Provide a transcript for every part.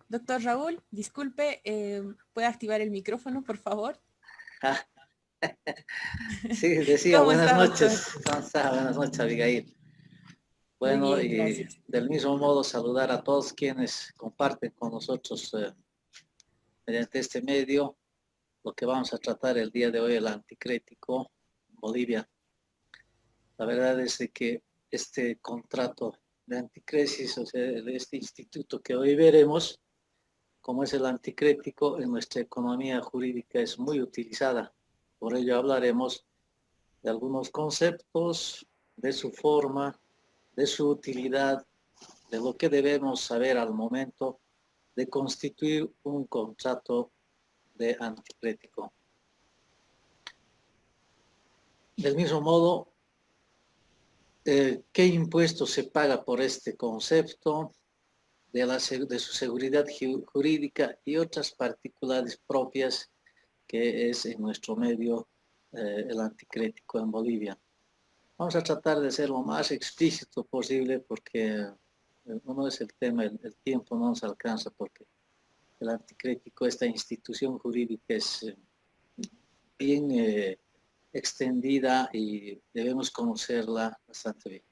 Doctor Raúl, disculpe, ¿puede activar el micrófono, por favor? Ah, sí, decía, ¿Cómo buenas está, doctor? noches, Sansa, buenas noches, Abigail. Muy Bueno, bien, y gracias. del mismo modo saludar a todos quienes comparten con nosotros mediante este medio lo que vamos a tratar el día de hoy, el anticrético en Bolivia. La verdad es de que este contrato de anticresis, o sea, este instituto que hoy veremos, como es el anticrético, en nuestra economía jurídica es muy utilizada. Por ello hablaremos de algunos conceptos, de su forma, de su utilidad, de lo que debemos saber al momento de constituir un contrato de anticrético. Del mismo modo, ¿qué impuesto se paga por este concepto? De su seguridad jurídica y otras particularidades propias que es en nuestro medio el anticrético en Bolivia. Vamos a tratar de ser lo más explícito posible porque no es el tema, el tiempo no nos alcanza porque el anticrético, esta institución jurídica es bien extendida y debemos conocerla bastante bien.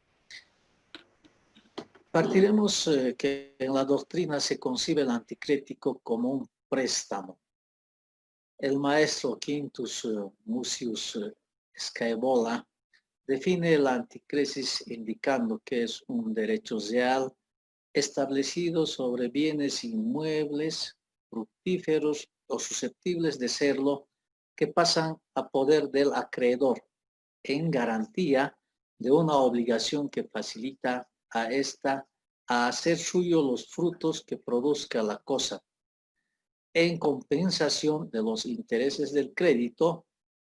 Partiremos que en la doctrina se concibe el anticrético como un préstamo. El maestro Quintus Mucius Scaevola define la anticresis indicando que es un derecho real establecido sobre bienes inmuebles, fructíferos o susceptibles de serlo, que pasan a poder del acreedor en garantía de una obligación que facilita a ésta a hacer suyo los frutos que produzca la cosa, en compensación de los intereses del crédito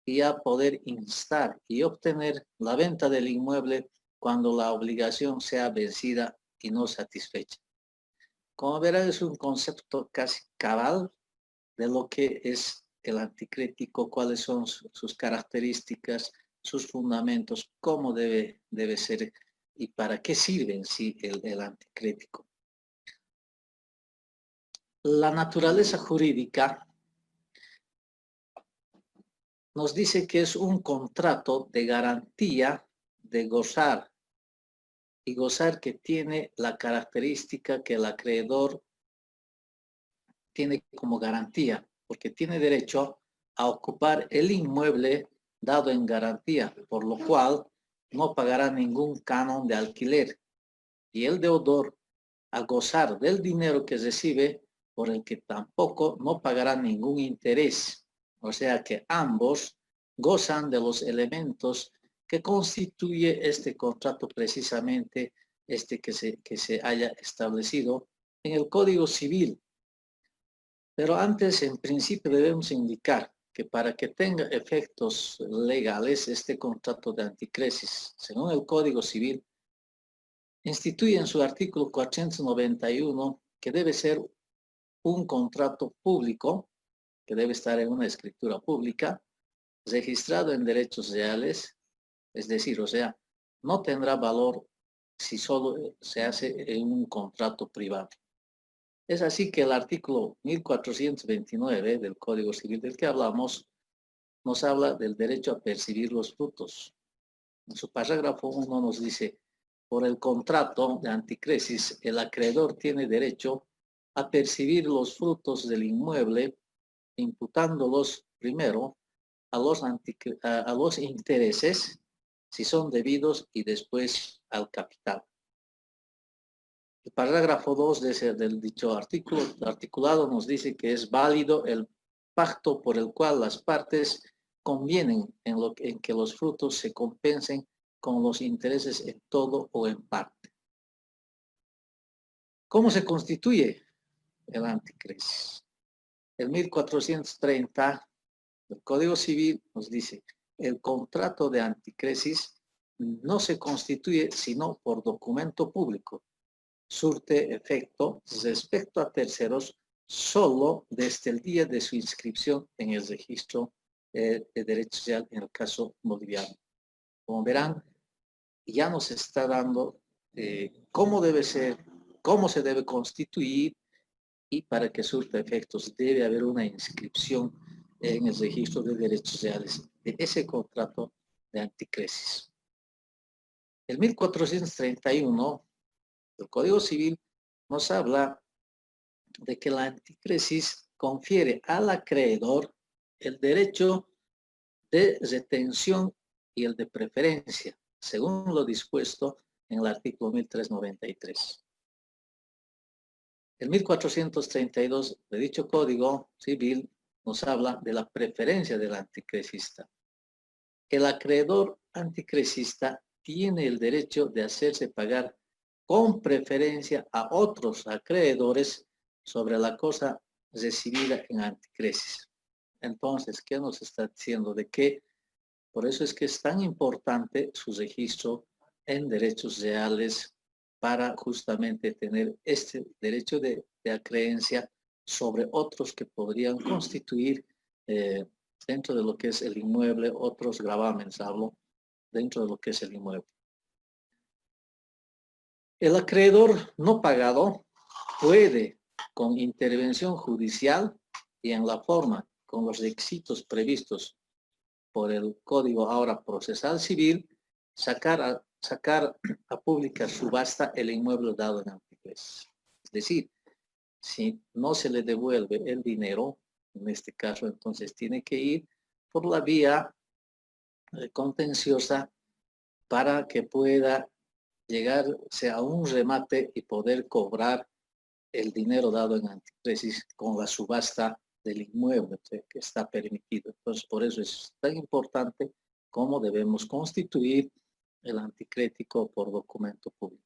y a poder instar y obtener la venta del inmueble cuando la obligación sea vencida y no satisfecha. Como verán, es un concepto casi cabal de lo que es el anticrético, cuáles son sus características, sus fundamentos, cómo debe ser y para qué sirve en sí el anticrético. La naturaleza jurídica nos dice que es un contrato de garantía de gozar y gozar que tiene la característica que el acreedor tiene como garantía, porque tiene derecho a ocupar el inmueble dado en garantía, por lo cual no pagará ningún canon de alquiler y el deudor a gozar del dinero que recibe, por el que tampoco no pagará ningún interés. O sea que ambos gozan de los elementos que constituye este contrato, precisamente este que se haya establecido en el Código Civil. Pero antes, en principio, debemos indicar que para que tenga efectos legales este contrato de anticresis, según el Código Civil, instituye en su artículo 491 que debe ser un contrato público, que debe estar en una escritura pública, registrado en derechos reales, es decir, o sea, no tendrá valor si solo se hace en un contrato privado. Es así que el artículo 1429 del Código Civil del que hablamos nos habla del derecho a percibir los frutos. En su parágrafo 1 nos dice, por el contrato de anticresis, el acreedor tiene derecho a percibir los frutos del inmueble, imputándolos primero a los intereses, si son debidos, y después al capital. El parágrafo 2 del dicho articulado nos dice que es válido el pacto por el cual las partes convienen en que los frutos se compensen con los intereses en todo o en parte. ¿Cómo se constituye el anticresis? El 1430 el Código Civil nos dice, el contrato de anticresis no se constituye sino por documento público. Surte efecto respecto a terceros solo desde el día de su inscripción en el registro de derecho social en el caso boliviano. Como verán, ya nos está dando cómo debe ser, cómo se debe constituir y para que surta efectos debe haber una inscripción en el registro de derechos reales de ese contrato de anticresis. El 1431 del Código Civil nos habla de que la anticresis confiere al acreedor el derecho de retención y el de preferencia, según lo dispuesto en el artículo 1393. El 1432 de dicho Código Civil nos habla de la preferencia del anticresista. El acreedor anticresista tiene el derecho de hacerse pagar con preferencia a otros acreedores sobre la cosa recibida en anticresis. Entonces, ¿qué nos está diciendo? De que por eso es que es tan importante su registro en derechos reales para justamente tener este derecho de acreencia sobre otros que podrían constituir dentro de lo que es el inmueble, otros gravámenes, hablo, dentro de lo que es el inmueble. El acreedor no pagado puede, con intervención judicial y en la forma, con los requisitos previstos por el Código ahora Procesal Civil, sacar a pública subasta el inmueble dado en anticresis. Es decir, si no se le devuelve el dinero, en este caso entonces tiene que ir por la vía contenciosa para que pueda llegarse a un remate y poder cobrar el dinero dado en anticresis con la subasta del inmueble que está permitido. Entonces, por eso es tan importante cómo debemos constituir el anticrético por documento público.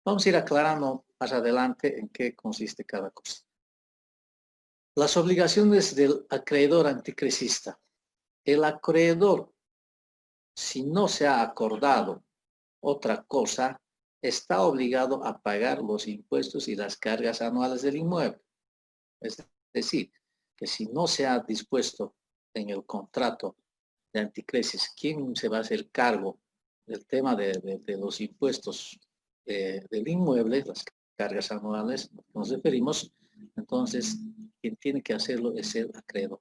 Vamos a ir aclarando más adelante en qué consiste cada cosa. Las obligaciones del acreedor anticresista. El acreedor, si no se ha acordado otra cosa, está obligado a pagar los impuestos y las cargas anuales del inmueble. Es decir, que si no se ha dispuesto en el contrato de anticresis quién se va a hacer cargo del tema de los impuestos del inmueble, las cargas anuales, nos referimos, entonces quien tiene que hacerlo es el acreedor.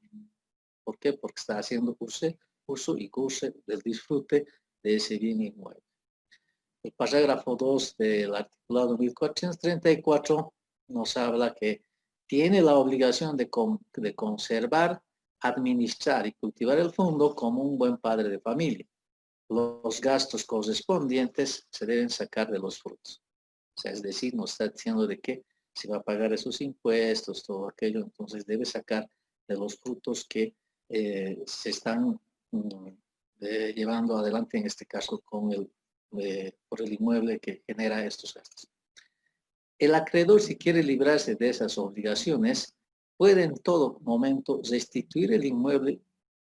¿Por qué? Porque está haciendo uso y goce del disfrute de ese bien inmueble. El parágrafo 2 del articulado 1434 nos habla que tiene la obligación de conservar, administrar y cultivar el fondo como un buen padre de familia. Los gastos correspondientes se deben sacar de los frutos. O sea, es decir, nos está diciendo de que se va a pagar esos impuestos, todo aquello, entonces debe sacar de los frutos que se están llevando adelante, en este caso con por el inmueble que genera estos gastos. El acreedor, si quiere librarse de esas obligaciones, puede en todo momento restituir el inmueble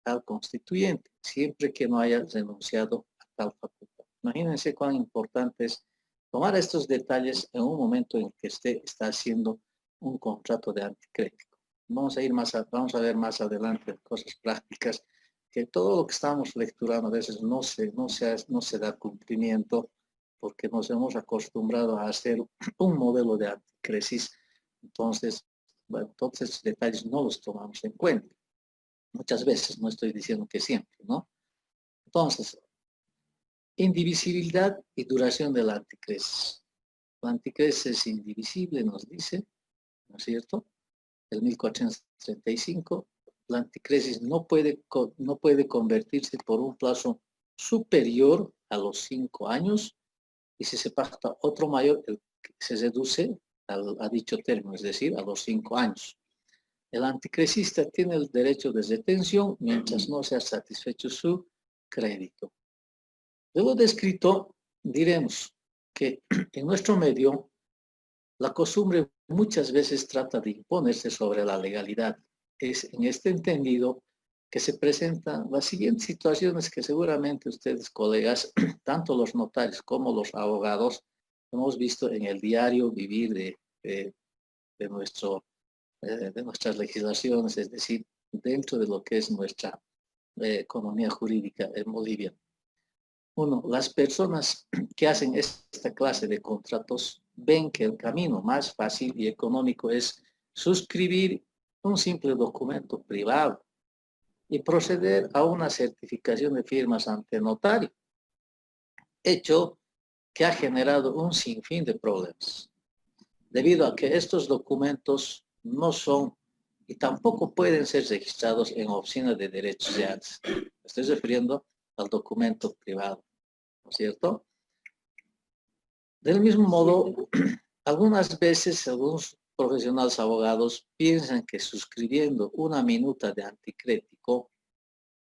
al constituyente, siempre que no haya renunciado a tal facultad. Imagínense cuán importante es tomar estos detalles en un momento en que usted está haciendo un contrato de anticrético. Vamos a ver más adelante cosas prácticas, que todo lo que estamos lecturando a veces no se da cumplimiento porque nos hemos acostumbrado a hacer un modelo de anticresis. Entonces, bueno, todos estos detalles no los tomamos en cuenta. Muchas veces, no estoy diciendo que siempre, ¿no? Entonces, indivisibilidad y duración de la anticresis. La anticresis es indivisible, nos dice, ¿no es cierto? El 1435, la anticresis no puede convertirse por un plazo superior a los 5 años y si se pacta otro mayor, se reduce a dicho término, es decir, a los 5 años. El anticresista tiene el derecho de retención mientras no sea satisfecho su crédito. De lo descrito, diremos que en nuestro medio la costumbre muchas veces trata de imponerse sobre la legalidad. Es en este entendido que se presentan las siguientes situaciones que seguramente ustedes, colegas, tanto los notarios como los abogados, hemos visto en el diario vivir de nuestras legislaciones, es decir, dentro de lo que es nuestra economía jurídica en Bolivia. Uno, las personas que hacen esta clase de contratos ven que el camino más fácil y económico es suscribir un simple documento privado y proceder a una certificación de firmas ante notario, hecho que ha generado un sinfín de problemas, debido a que estos documentos no son y tampoco pueden ser registrados en oficinas de derechos reales. Me estoy refiriendo al documento privado, ¿no es cierto? Del mismo modo, algunas veces algunos profesionales abogados piensan que suscribiendo una minuta de anticrético,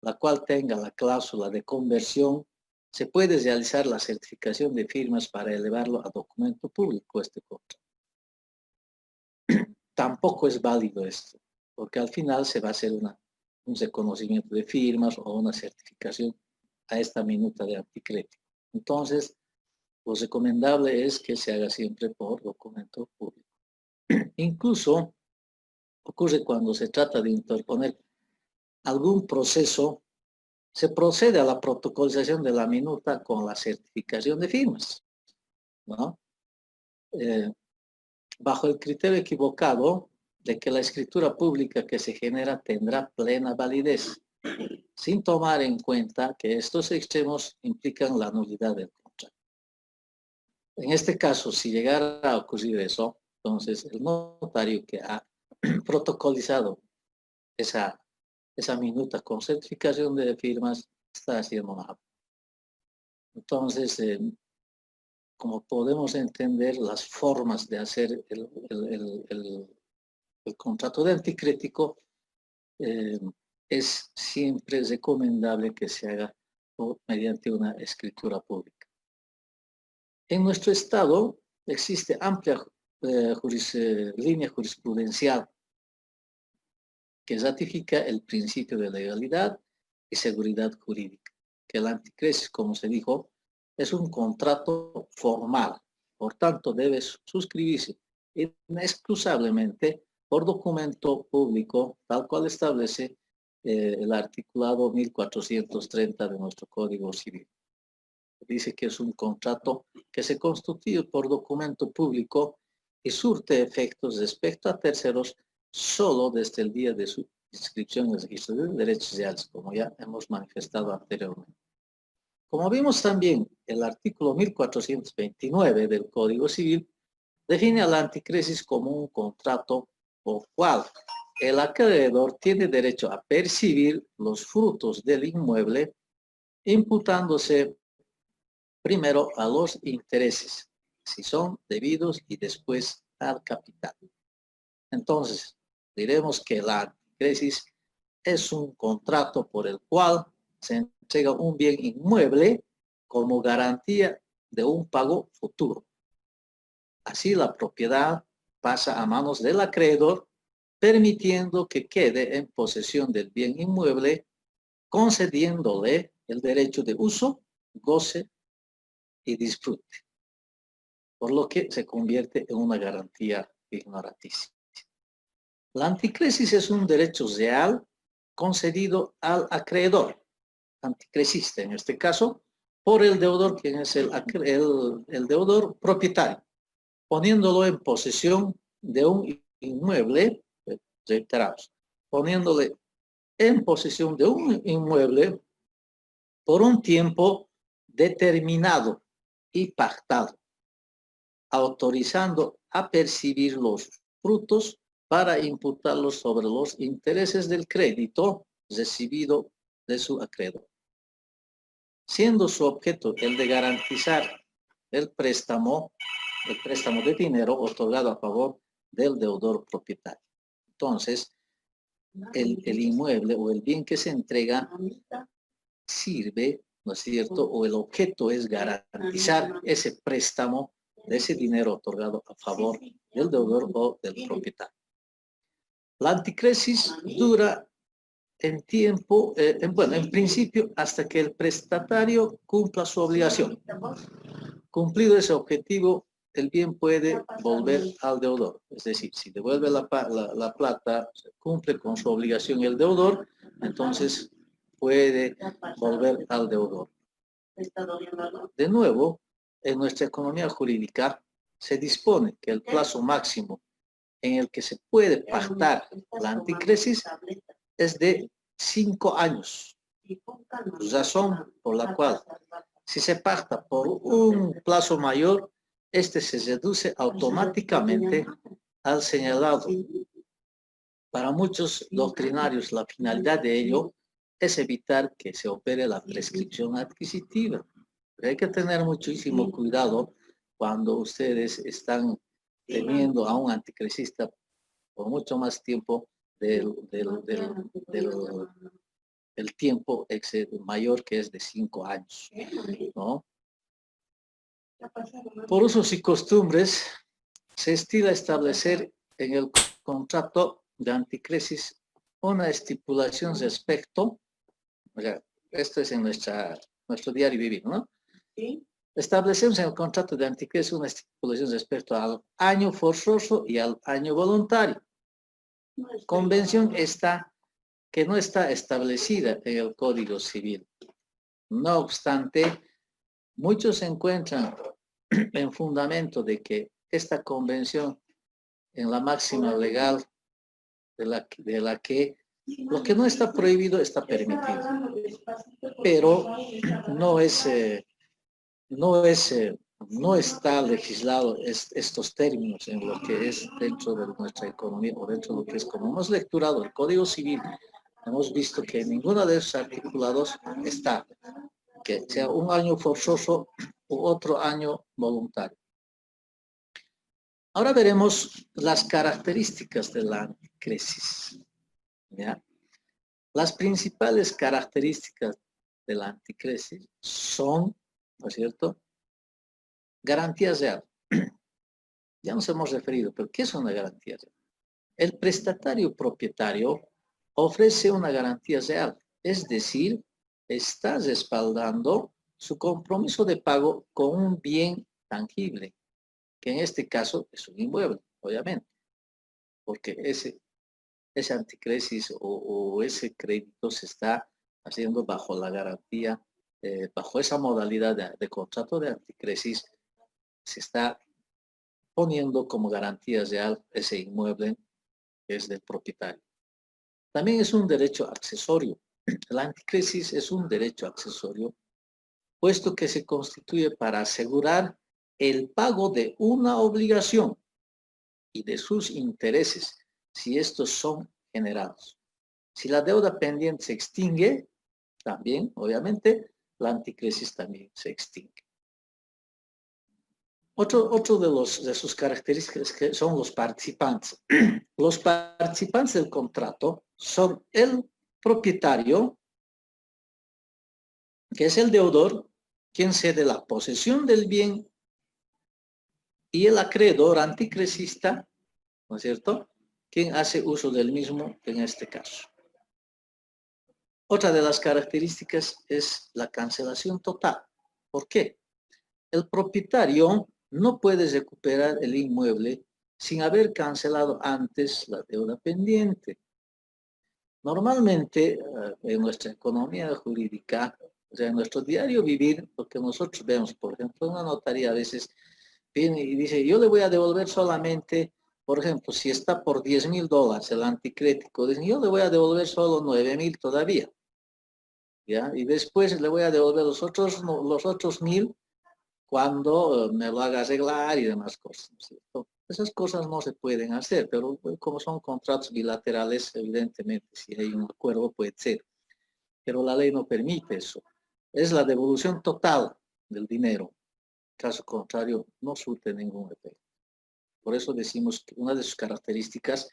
la cual tenga la cláusula de conversión, se puede realizar la certificación de firmas para elevarlo a documento público este contrato. Tampoco es válido esto, porque al final se va a hacer un reconocimiento de firmas o una certificación a esta minuta de anticrético. Entonces, lo recomendable es que se haga siempre por documento público. Incluso ocurre cuando se trata de interponer algún proceso, se procede a la protocolización de la minuta con la certificación de firmas, ¿no? Bajo el criterio equivocado de que la escritura pública que se genera tendrá plena validez, sin tomar en cuenta que estos extremos implican la nulidad del contrato. En este caso, si llegara a ocurrir eso, entonces el notario que ha protocolizado esa minuta con certificación de firmas está haciendo mal. Entonces, como podemos entender, las formas de hacer el contrato de anticrético, es siempre recomendable que se haga mediante una escritura pública. En nuestro estado existe amplia línea jurisprudencial que ratifica el principio de legalidad y seguridad jurídica, que el anticrésis, como se dijo, es un contrato formal, por tanto debe suscribirse inexcusablemente por documento público, tal cual establece el articulado 1430 de nuestro Código Civil. Dice que es un contrato que se constituye por documento público y surte efectos respecto a terceros solo desde el día de su inscripción en el registro de derechos reales, como ya hemos manifestado anteriormente. Como vimos también, el artículo 1429 del Código Civil define al anticrésis como un contrato por cual el acreedor tiene derecho a percibir los frutos del inmueble, imputándose primero a los intereses, si son debidos, y después al capital. Entonces, diremos que la anticrésis es un contrato por el cual se entrega un bien inmueble como garantía de un pago futuro. Así la propiedad pasa a manos del acreedor, permitiendo que quede en posesión del bien inmueble, concediéndole el derecho de uso, goce y disfrute, por lo que se convierte en una garantía ignoranticia. La anticrésis es un derecho real concedido al acreedor, anticresista en este caso, por el deudor, quien es el deudor propietario, poniéndolo en posesión de un inmueble, reiteramos, poniéndole en posesión de un inmueble por un tiempo determinado y pactado, autorizando a percibir los frutos para imputarlos sobre los intereses del crédito recibido de su acreedor, siendo su objeto el de garantizar el préstamo de dinero otorgado a favor del deudor propietario. Entonces, el inmueble o el bien que se entrega sirve, ¿no es cierto? O el objeto es garantizar ese préstamo de ese dinero otorgado a favor del deudor o del propietario. La anticrésis dura en tiempo, en principio, hasta que el prestatario cumpla su obligación. Cumplido ese objetivo, el bien puede volver al deudor. Es decir, si devuelve la plata, cumple con su obligación el deudor, entonces puede volver al deudor. De nuevo, en nuestra economía jurídica se dispone que el plazo máximo en el que se puede pactar la anticresis es de 5 años. Razón por la cual, si se pacta por un plazo mayor, este se reduce automáticamente al señalado. Para muchos doctrinarios, la finalidad de ello es evitar que se opere la prescripción adquisitiva. Pero hay que tener muchísimo cuidado cuando ustedes están teniendo a un anticresista por mucho más tiempo del tiempo mayor, que es de 5 años, ¿no? Por usos y costumbres, se estila establecer en el contrato de anticresis una estipulación respecto, o sea, esto es en nuestro diario vivir, ¿no? Sí. Establecemos en el contrato de anticresis una estipulación respecto al año forzoso y al año voluntario. Convención que no está establecida en el Código Civil. No obstante, muchos se encuentran en fundamento de que esta convención, en la máxima legal de la que lo que no está prohibido está permitido, pero no está legislado estos términos en lo que es dentro de nuestra economía o dentro de lo que es, como hemos lecturado el Código Civil, hemos visto que ninguno de esos articulados está, que sea un año forzoso u otro año voluntario. Ahora veremos las características de la anticresis, ¿ya? Las principales características de la anticresis son, ¿no es cierto?, garantías reales. Ya nos hemos referido, pero ¿qué es una garantía real? El prestatario propietario ofrece una garantía real, es decir, está respaldando su compromiso de pago con un bien tangible, que en este caso es un inmueble, obviamente, porque ese anticresis o ese crédito se está haciendo bajo la garantía, bajo esa modalidad de contrato de anticresis, se está poniendo como garantía real ese inmueble que es del propietario. También es un derecho accesorio. La anticresis es un derecho accesorio, puesto que se constituye para asegurar el pago de una obligación y de sus intereses, si estos son generados. Si la deuda pendiente se extingue, también, obviamente, la anticresis también se extingue. Otro de sus características que son los participantes. Los participantes del contrato son el propietario, que es el deudor, quien cede la posesión del bien, y el acreedor anticresista, ¿no es cierto?, quien hace uso del mismo en este caso. Otra de las características es la cancelación total. ¿Por qué? El propietario no puede recuperar el inmueble sin haber cancelado antes la deuda pendiente. Normalmente, en nuestra economía jurídica, o sea, en nuestro diario vivir, lo que nosotros vemos, por ejemplo, una notaría a veces viene y dice, yo le voy a devolver solamente, por ejemplo, si está por $10,000 el anticrético, dicen, yo le voy a devolver solo 9,000 todavía, ¿ya? Y después le voy a devolver los otros 1,000 cuando me lo haga arreglar y demás cosas, ¿no es cierto? Esas cosas no se pueden hacer, pero como son contratos bilaterales, evidentemente, si hay un acuerdo puede ser. Pero la ley no permite eso. Es la devolución total del dinero. Caso contrario, no surte ningún efecto. Por eso decimos que una de sus características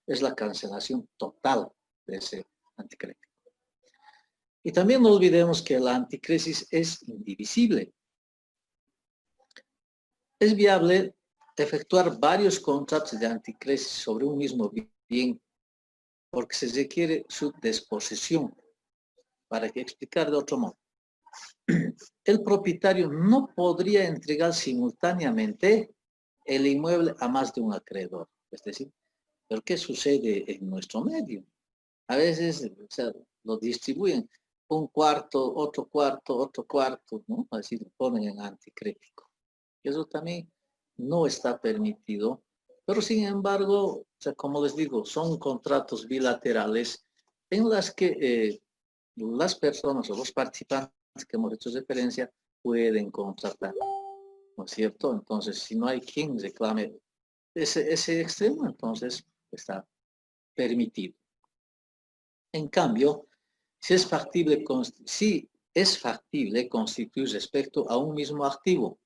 es la cancelación total de ese anticrédito. Y también no olvidemos que la anticresis es indivisible. Es viable efectuar varios contratos de anticresis sobre un mismo bien porque se requiere su disposición. Para explicar de otro modo, el propietario no podría entregar simultáneamente el inmueble a más de un acreedor. Es decir, ¿pero qué sucede en nuestro medio? A veces, o sea, lo distribuyen un cuarto, otro cuarto, ¿no? Así lo ponen en anticrético. Y eso también no está permitido, pero sin embargo, o sea, como les digo, son contratos bilaterales en las que las personas o los participantes que hemos hecho referencia pueden contratar, ¿no es cierto? Entonces, si no hay quien reclame ese extremo, entonces está permitido. En cambio, si es factible constituir respecto a un mismo activo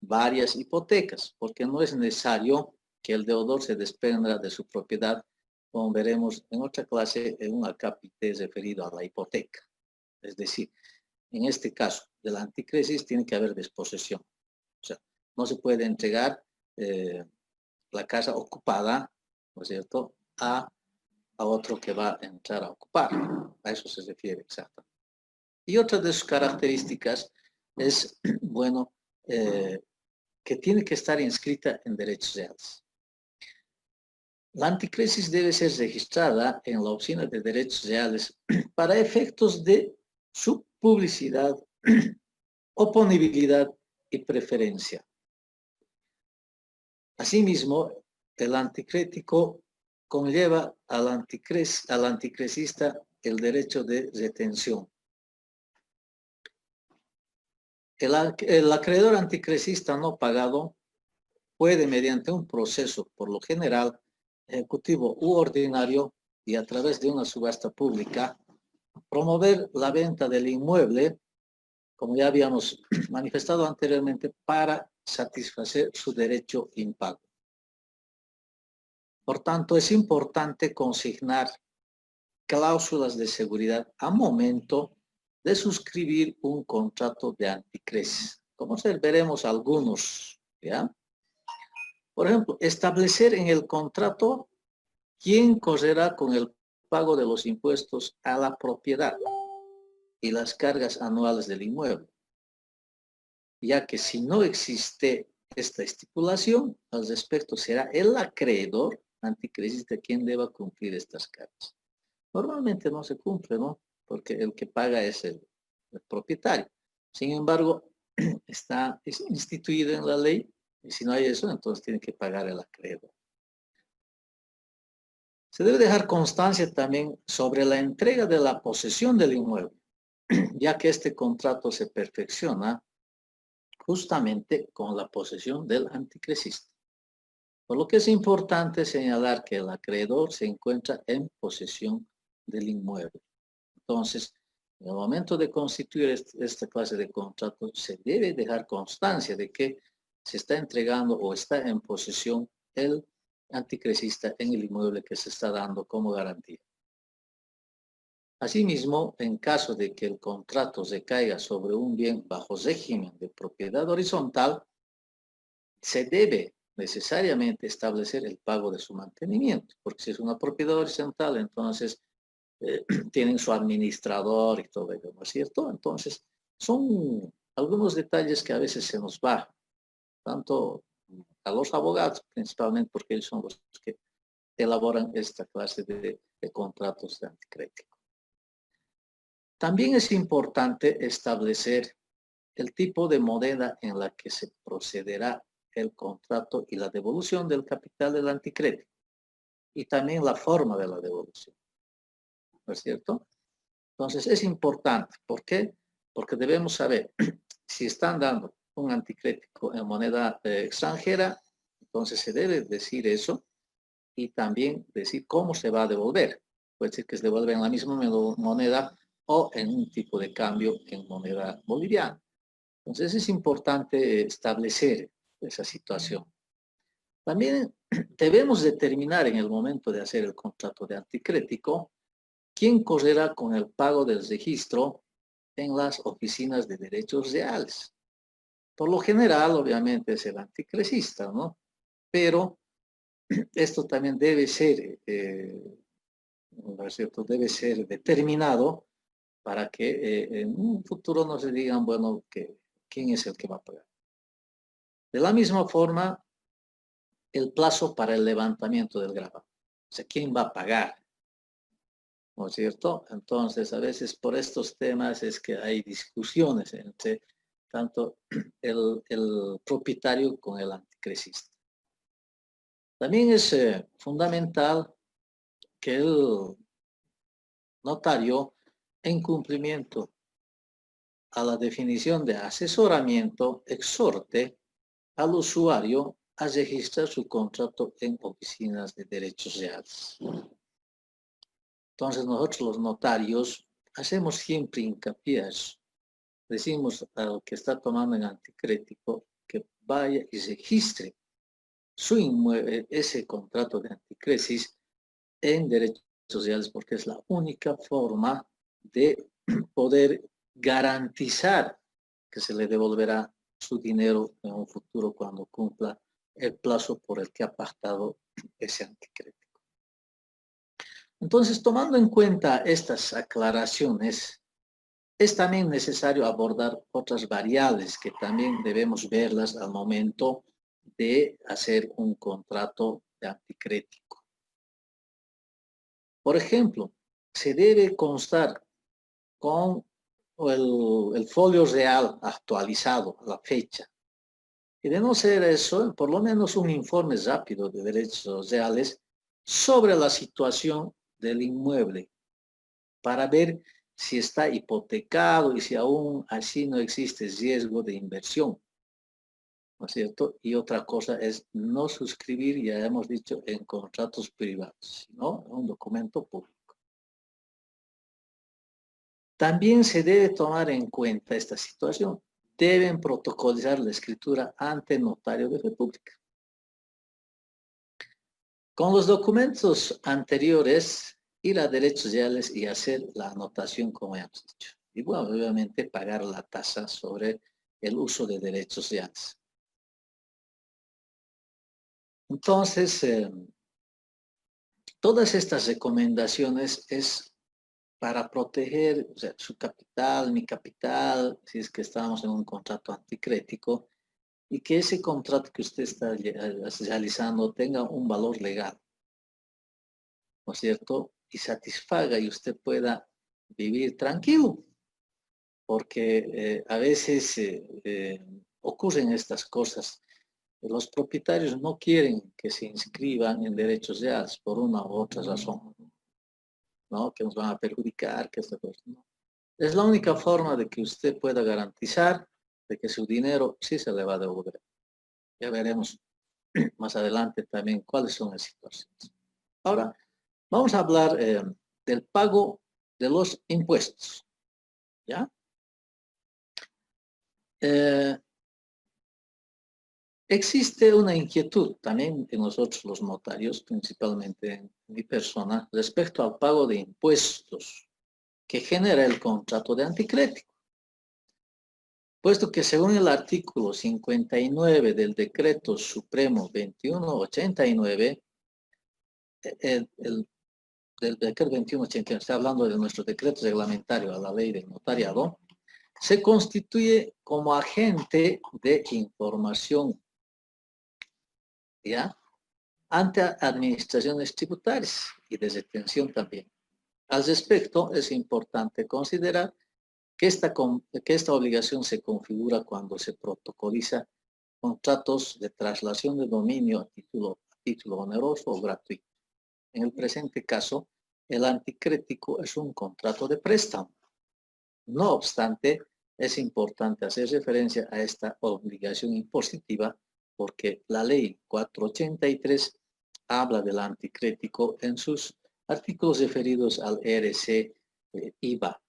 varias hipotecas, porque no es necesario que el deudor se desprenda de su propiedad, como veremos en otra clase en un acápite referido a la hipoteca. Es decir, en este caso de la anticresis tiene que haber desposesión. O sea, no se puede entregar la casa ocupada, ¿no es cierto?, a otro que va a entrar a ocupar. A eso se refiere exactamente. Y otra de sus características es, bueno, que tiene que estar inscrita en derechos reales. La anticresis debe ser registrada en la Oficina de Derechos Reales para efectos de su publicidad, oponibilidad y preferencia. Asimismo, el anticrético conlleva al anticresista el derecho de retención. El acreedor anticresista no pagado puede, mediante un proceso, por lo general, ejecutivo u ordinario, y a través de una subasta pública, promover la venta del inmueble, como ya habíamos manifestado anteriormente, para satisfacer su derecho impago. Por tanto, es importante consignar cláusulas de seguridad a momento de suscribir un contrato de anticresis. Como veremos algunos, ¿ya? Por ejemplo, establecer en el contrato quién correrá con el pago de los impuestos a la propiedad y las cargas anuales del inmueble, ya que si no existe esta estipulación, al respecto será el acreedor anticresista quien deba cumplir estas cargas. Normalmente no se cumple, ¿no? Porque el que paga es el propietario. Sin embargo, es instituido en la ley, y si no hay eso, entonces tiene que pagar el acreedor. Se debe dejar constancia también sobre la entrega de la posesión del inmueble, ya que este contrato se perfecciona justamente con la posesión del anticresista. Por lo que es importante señalar que el acreedor se encuentra en posesión del inmueble. Entonces, en el momento de constituir esta clase de contrato, se debe dejar constancia de que se está entregando o está en posesión el anticresista en el inmueble que se está dando como garantía. Asimismo, en caso de que el contrato recaiga sobre un bien bajo régimen de propiedad horizontal, se debe necesariamente establecer el pago de su mantenimiento, porque si es una propiedad horizontal, entonces tienen su administrador y todo ello, ¿no es cierto? Entonces, son algunos detalles que a veces se nos va, tanto a los abogados, principalmente porque ellos son los que elaboran esta clase de contratos de anticrético. También es importante establecer el tipo de moneda en la que se procederá el contrato y la devolución del capital del anticrético, y también la forma de la devolución, ¿no es cierto? Entonces es importante. ¿Por qué? Porque debemos saber si están dando un anticrético en moneda extranjera, entonces se debe decir eso y también decir cómo se va a devolver. Puede ser que se devuelva en la misma moneda o en un tipo de cambio en moneda boliviana. Entonces es importante establecer esa situación. También debemos determinar en el momento de hacer el contrato de anticrético quién correrá con el pago del registro en las oficinas de derechos reales. Por lo general, obviamente, es el anticresista, ¿no? Pero esto también debe ser, ¿no es cierto?, debe ser determinado para que en un futuro no se digan, bueno, quién es el que va a pagar. De la misma forma, el plazo para el levantamiento del gravamen. O sea, ¿quién va a pagar? ¿No es cierto? Entonces, a veces por estos temas es que hay discusiones entre tanto el propietario con el anticresista. anticrecista. También es fundamental que el notario, en cumplimiento a la definición de asesoramiento, exhorte al usuario a registrar su contrato en oficinas de derechos reales. Entonces nosotros los notarios hacemos siempre hincapié a eso. Decimos al que está tomando en anticrético que vaya y registre su inmueble, ese contrato de anticresis en derechos reales, porque es la única forma de poder garantizar que se le devolverá su dinero en un futuro cuando cumpla el plazo por el que ha pactado ese anticrético. Entonces, tomando en cuenta estas aclaraciones, es también necesario abordar otras variables que también debemos verlas al momento de hacer un contrato de anticrético. Por ejemplo, se debe constar con el folio real actualizado a la fecha. Y de no ser eso, por lo menos un informe rápido de derechos reales sobre la situación del inmueble para ver si está hipotecado y si aún así no existe riesgo de inversión, ¿no es cierto? Y otra cosa es no suscribir, ya hemos dicho, en contratos privados, sino en un documento público. También se debe tomar en cuenta esta situación. Deben protocolizar la escritura ante el notario de fe pública. Con los documentos anteriores, ir a derechos reales y hacer la anotación como hemos dicho. Y bueno, obviamente pagar la tasa sobre el uso de derechos reales. Entonces, todas estas recomendaciones es para proteger, o sea, su capital, mi capital, si es que estamos en un contrato anticrético, y que ese contrato que usted está realizando tenga un valor legal, ¿no es cierto? Y satisfaga y usted pueda vivir tranquilo, porque a veces ocurren estas cosas. Los propietarios no quieren que se inscriban en derechos reales por una u otra razón, ¿no? Que nos van a perjudicar, que esta cosa, ¿no? Es la única forma de que usted pueda garantizar de que su dinero sí se le va a devolver. Ya veremos más adelante también cuáles son las situaciones. Ahora, vamos a hablar del pago de los impuestos, ¿ya? Existe una inquietud también en nosotros los notarios, principalmente en mi persona, respecto al pago de impuestos que genera el contrato de anticrético. Puesto que según el artículo 59 del Decreto Supremo 2189, del Decreto 2189, está hablando de nuestro decreto reglamentario a la ley del notariado, se constituye como agente de información, ¿ya?, ante administraciones tributarias y de retención también. Al respecto, es importante considerar que esta obligación se configura cuando se protocoliza contratos de traslación de dominio a título oneroso o gratuito. En el presente caso, el anticrético es un contrato de préstamo. No obstante, es importante hacer referencia a esta obligación impositiva porque la ley 483 habla del anticrético en sus artículos referidos al RC IVA.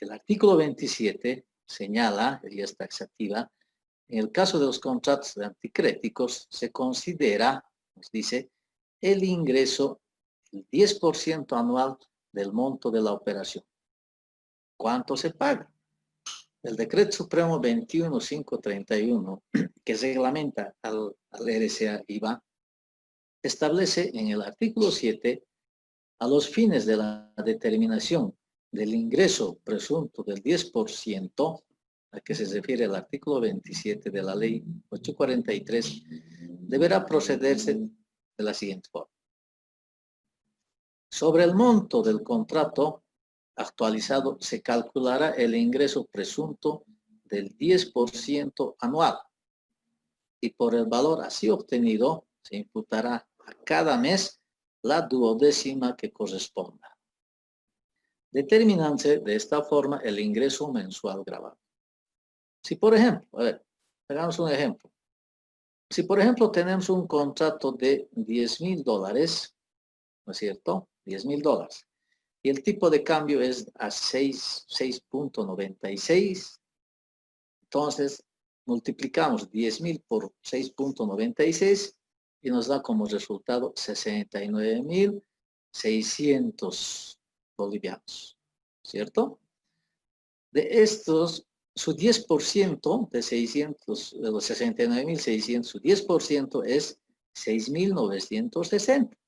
El artículo 27 señala, y es taxativa, en el caso de los contratos de anticréticos se considera, nos dice, el ingreso, el 10% anual del monto de la operación. ¿Cuánto se paga? El Decreto Supremo 21531, que reglamenta al RCA IVA, establece en el artículo 7, a los fines de la determinación del ingreso presunto del 10%, a que se refiere el artículo 27 de la ley 843, deberá procederse de la siguiente forma. Sobre el monto del contrato actualizado se calculará el ingreso presunto del 10% anual. y por el valor así obtenido se imputará a cada mes la duodécima que corresponda, determinándose de esta forma el ingreso mensual grabado. Si por ejemplo, a ver, hagamos un ejemplo. Si por ejemplo tenemos un contrato de $10,000, ¿no es cierto? $10,000. Y el tipo de cambio es a 6.96. Entonces, multiplicamos 10,000 por 6.96 y nos da como resultado 69,600 bolivianos, ¿cierto? De estos, su 10% de 600, de los 69,600, su 10% es 6,960.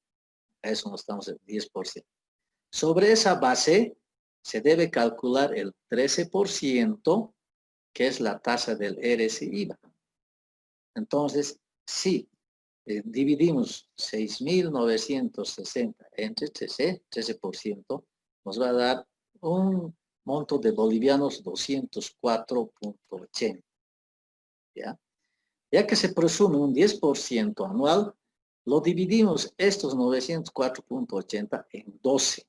A eso nos estamos en 10%. Sobre esa base se debe calcular el 13%, que es la tasa del RSI-IVA. Entonces, si dividimos 6,960 entre 13%, nos va a dar un monto de bolivianos 204.80. ¿Ya? Ya que se presume un 10% anual, lo dividimos estos 904.80 en 12,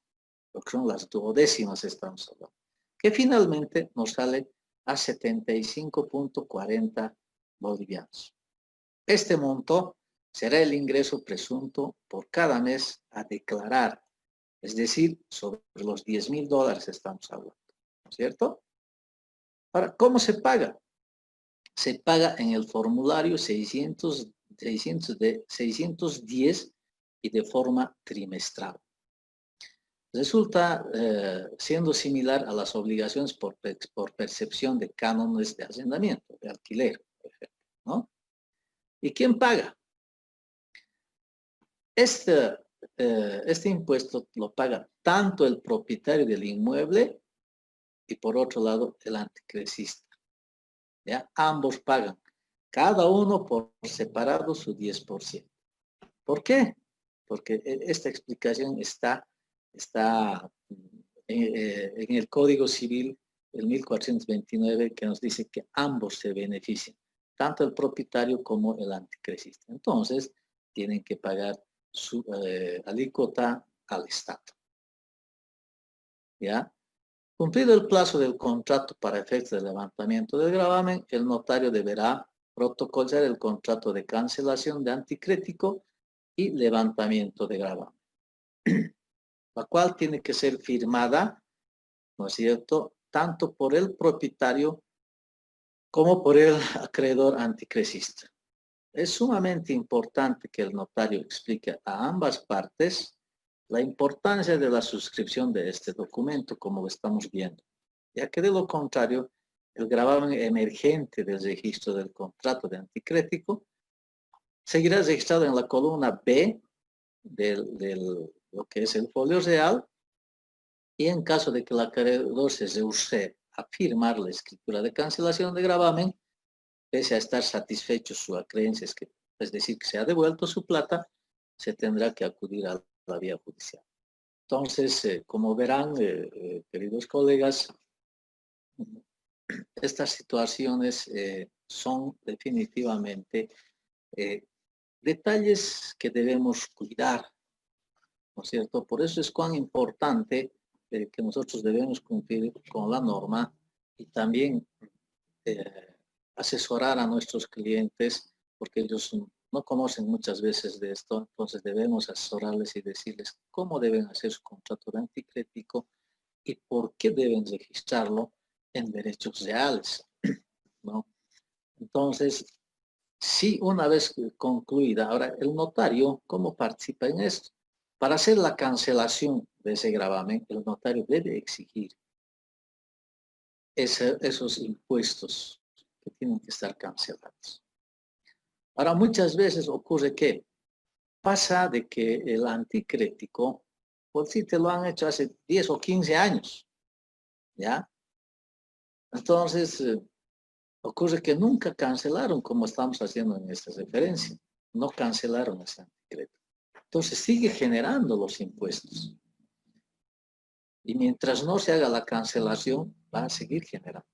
lo que son las duodécimas estamos hablando, que finalmente nos sale a 75.40 bolivianos. Este monto será el ingreso presunto por cada mes a declarar, es decir, sobre los $10,000 estamos hablando, ¿no es cierto? Ahora, ¿cómo se paga? Se paga en el formulario 610 y de forma trimestral. Resulta siendo similar a las obligaciones por percepción de cánones de arrendamiento, de alquiler, por ejemplo, ¿no? ¿Y quién paga? Este impuesto lo paga tanto el propietario del inmueble y por otro lado el anticresista. ¿Ya? Ambos pagan, cada uno por separado su 10%. ¿Por qué? Porque esta explicación está en el Código Civil, el 1429, que nos dice que ambos se benefician, tanto el propietario como el anticresista. Entonces, tienen que pagar su alícuota al Estado. ¿Ya? Cumplido el plazo del contrato para efectos de levantamiento del gravamen, el notario deberá protocolar el contrato de cancelación de anticrético y levantamiento de gravamen, la cual tiene que ser firmada, ¿no es cierto?, tanto por el propietario como por el acreedor anticresista. Es sumamente importante que el notario explique a ambas partes la importancia de la suscripción de este documento, como lo estamos viendo, ya que de lo contrario, el gravamen emergente del registro del contrato de anticrético seguirá registrado en la columna B del lo que es el folio real, y en caso de que el acreedor se rehúse a firmar la escritura de cancelación de gravamen, pese a estar satisfecho su acreencia, es decir, que se ha devuelto su plata, se tendrá que acudir a la vía judicial. Entonces, como verán, queridos colegas, estas situaciones son definitivamente detalles que debemos cuidar, ¿no es cierto? Por eso es cuán importante que nosotros debemos cumplir con la norma y también asesorar a nuestros clientes, porque ellos no conocen muchas veces de esto, entonces debemos asesorarles y decirles cómo deben hacer su contrato de anticrético y por qué deben registrarlo en derechos reales, ¿no? Entonces, sí, una vez concluida, ahora el notario, ¿cómo participa en esto? Para hacer la cancelación de ese gravamen, el notario debe exigir esos impuestos que tienen que estar cancelados. Ahora, muchas veces ocurre que pasa de que el anticrético, por si te lo han hecho hace 10 o 15 años, ¿ya? Entonces, ocurre que nunca cancelaron, como estamos haciendo en esta referencia. No cancelaron ese anticrético. Entonces, sigue generando los impuestos. Y mientras no se haga la cancelación, va a seguir generando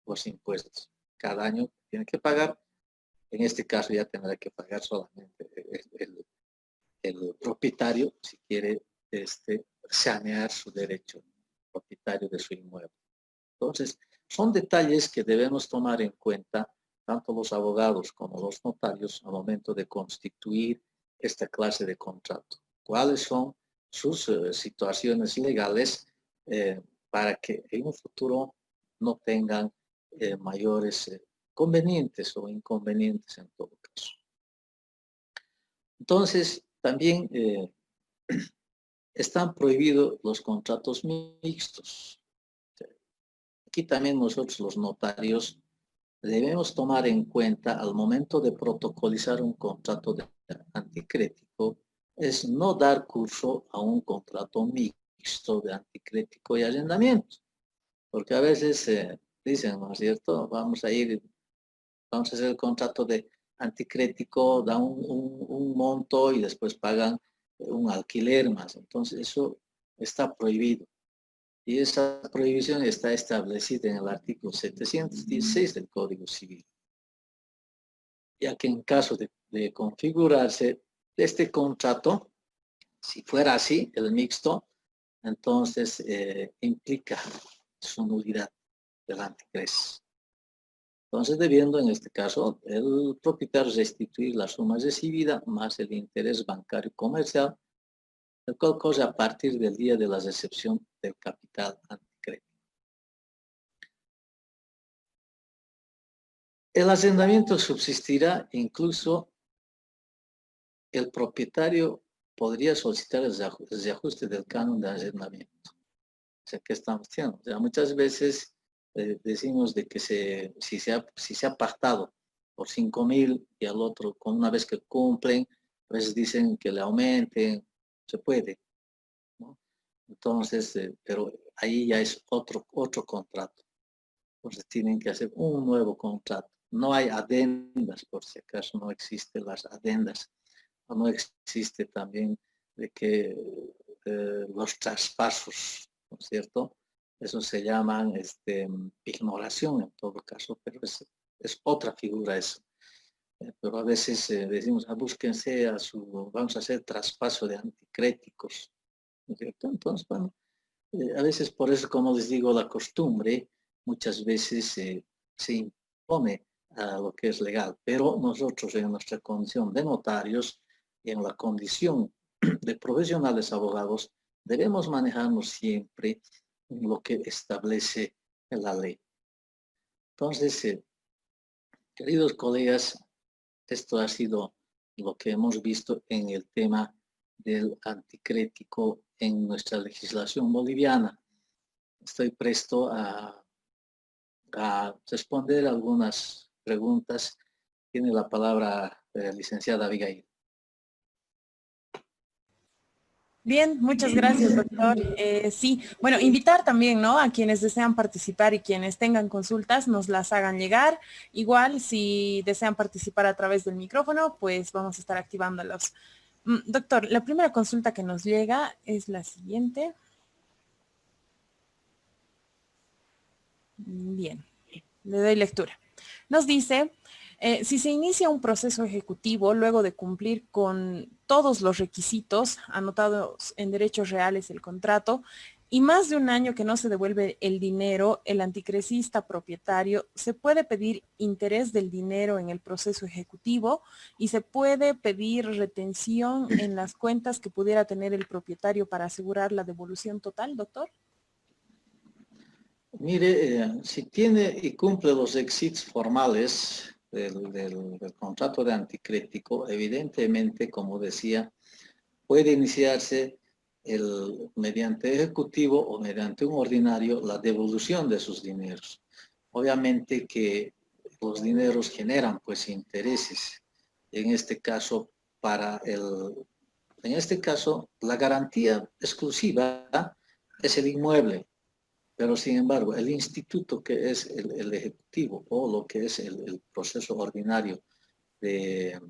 los impuestos. Cada año tiene que pagar En este caso ya tendrá que pagar solamente el propietario si quiere sanear su derecho propietario de su inmueble. Entonces, son detalles que debemos tomar en cuenta tanto los abogados como los notarios al momento de constituir esta clase de contrato. ¿Cuáles son sus situaciones legales para que en un futuro no tengan mayores convenientes o inconvenientes en todo caso? Entonces, también están prohibidos los contratos mixtos. Aquí también nosotros los notarios debemos tomar en cuenta al momento de protocolizar un contrato de anticrético es no dar curso a un contrato mixto de anticrético y arrendamiento, porque a veces dicen, ¿no es cierto? Vamos a hacer el contrato de anticrético, da un monto y después pagan un alquiler más. Entonces eso está prohibido. Y esa prohibición está establecida en el artículo 716 del Código Civil. Ya que en caso de configurarse este contrato, si fuera así, el mixto, entonces implica su nulidad del anticres. Entonces, debiendo en este caso el propietario restituir la suma recibida más el interés bancario comercial, el cual corre a partir del día de la recepción del capital anticrético. El arrendamiento subsistirá, incluso el propietario podría solicitar el reajuste del canon de arrendamiento. O sea, ¿qué estamos diciendo? O sea, muchas veces decimos de que si se ha pactado por 5.000 y al otro, con una vez que cumplen, a veces dicen que le aumenten, se puede, ¿no? Entonces, pero ahí ya es otro contrato. Entonces tienen que hacer un nuevo contrato. No hay adendas, por si acaso no existen las adendas. No existe también de que los traspasos, ¿no es cierto? Eso se llaman ignoración en todo caso, pero es otra figura eso. Pero a veces decimos, búsquense vamos a hacer traspaso de anticréticos, ¿no es cierto? Entonces, bueno, a veces por eso, como les digo, la costumbre muchas veces se impone a lo que es legal, pero nosotros en nuestra condición de notarios y en la condición de profesionales abogados debemos manejarnos siempre en lo que establece la ley. Entonces, queridos colegas, esto ha sido lo que hemos visto en el tema del anticrético en nuestra legislación boliviana. Estoy presto a responder algunas preguntas. Tiene la palabra licenciada Abigail. Bien, muchas gracias, doctor. Sí, bueno, invitar también, ¿no? A quienes desean participar y quienes tengan consultas, nos las hagan llegar. Igual, si desean participar a través del micrófono, pues vamos a estar activándolos. Doctor, la primera consulta que nos llega es la siguiente. Bien, le doy lectura. Nos dice, si se inicia un proceso ejecutivo luego de cumplir con todos los requisitos anotados en derechos reales del contrato y más de un año que no se devuelve el dinero, el anticresista propietario se puede pedir interés del dinero en el proceso ejecutivo y se puede pedir retención en las cuentas que pudiera tener el propietario para asegurar la devolución total, doctor. Mire, si tiene y cumple los requisitos formales del contrato de anticrético, evidentemente, como decía, puede iniciarse mediante ejecutivo o mediante un ordinario la devolución de sus dineros. Obviamente que los dineros generan pues intereses. En este caso, la garantía exclusiva es el inmueble. Pero sin embargo, el instituto que es el ejecutivo o lo que es el proceso ordinario de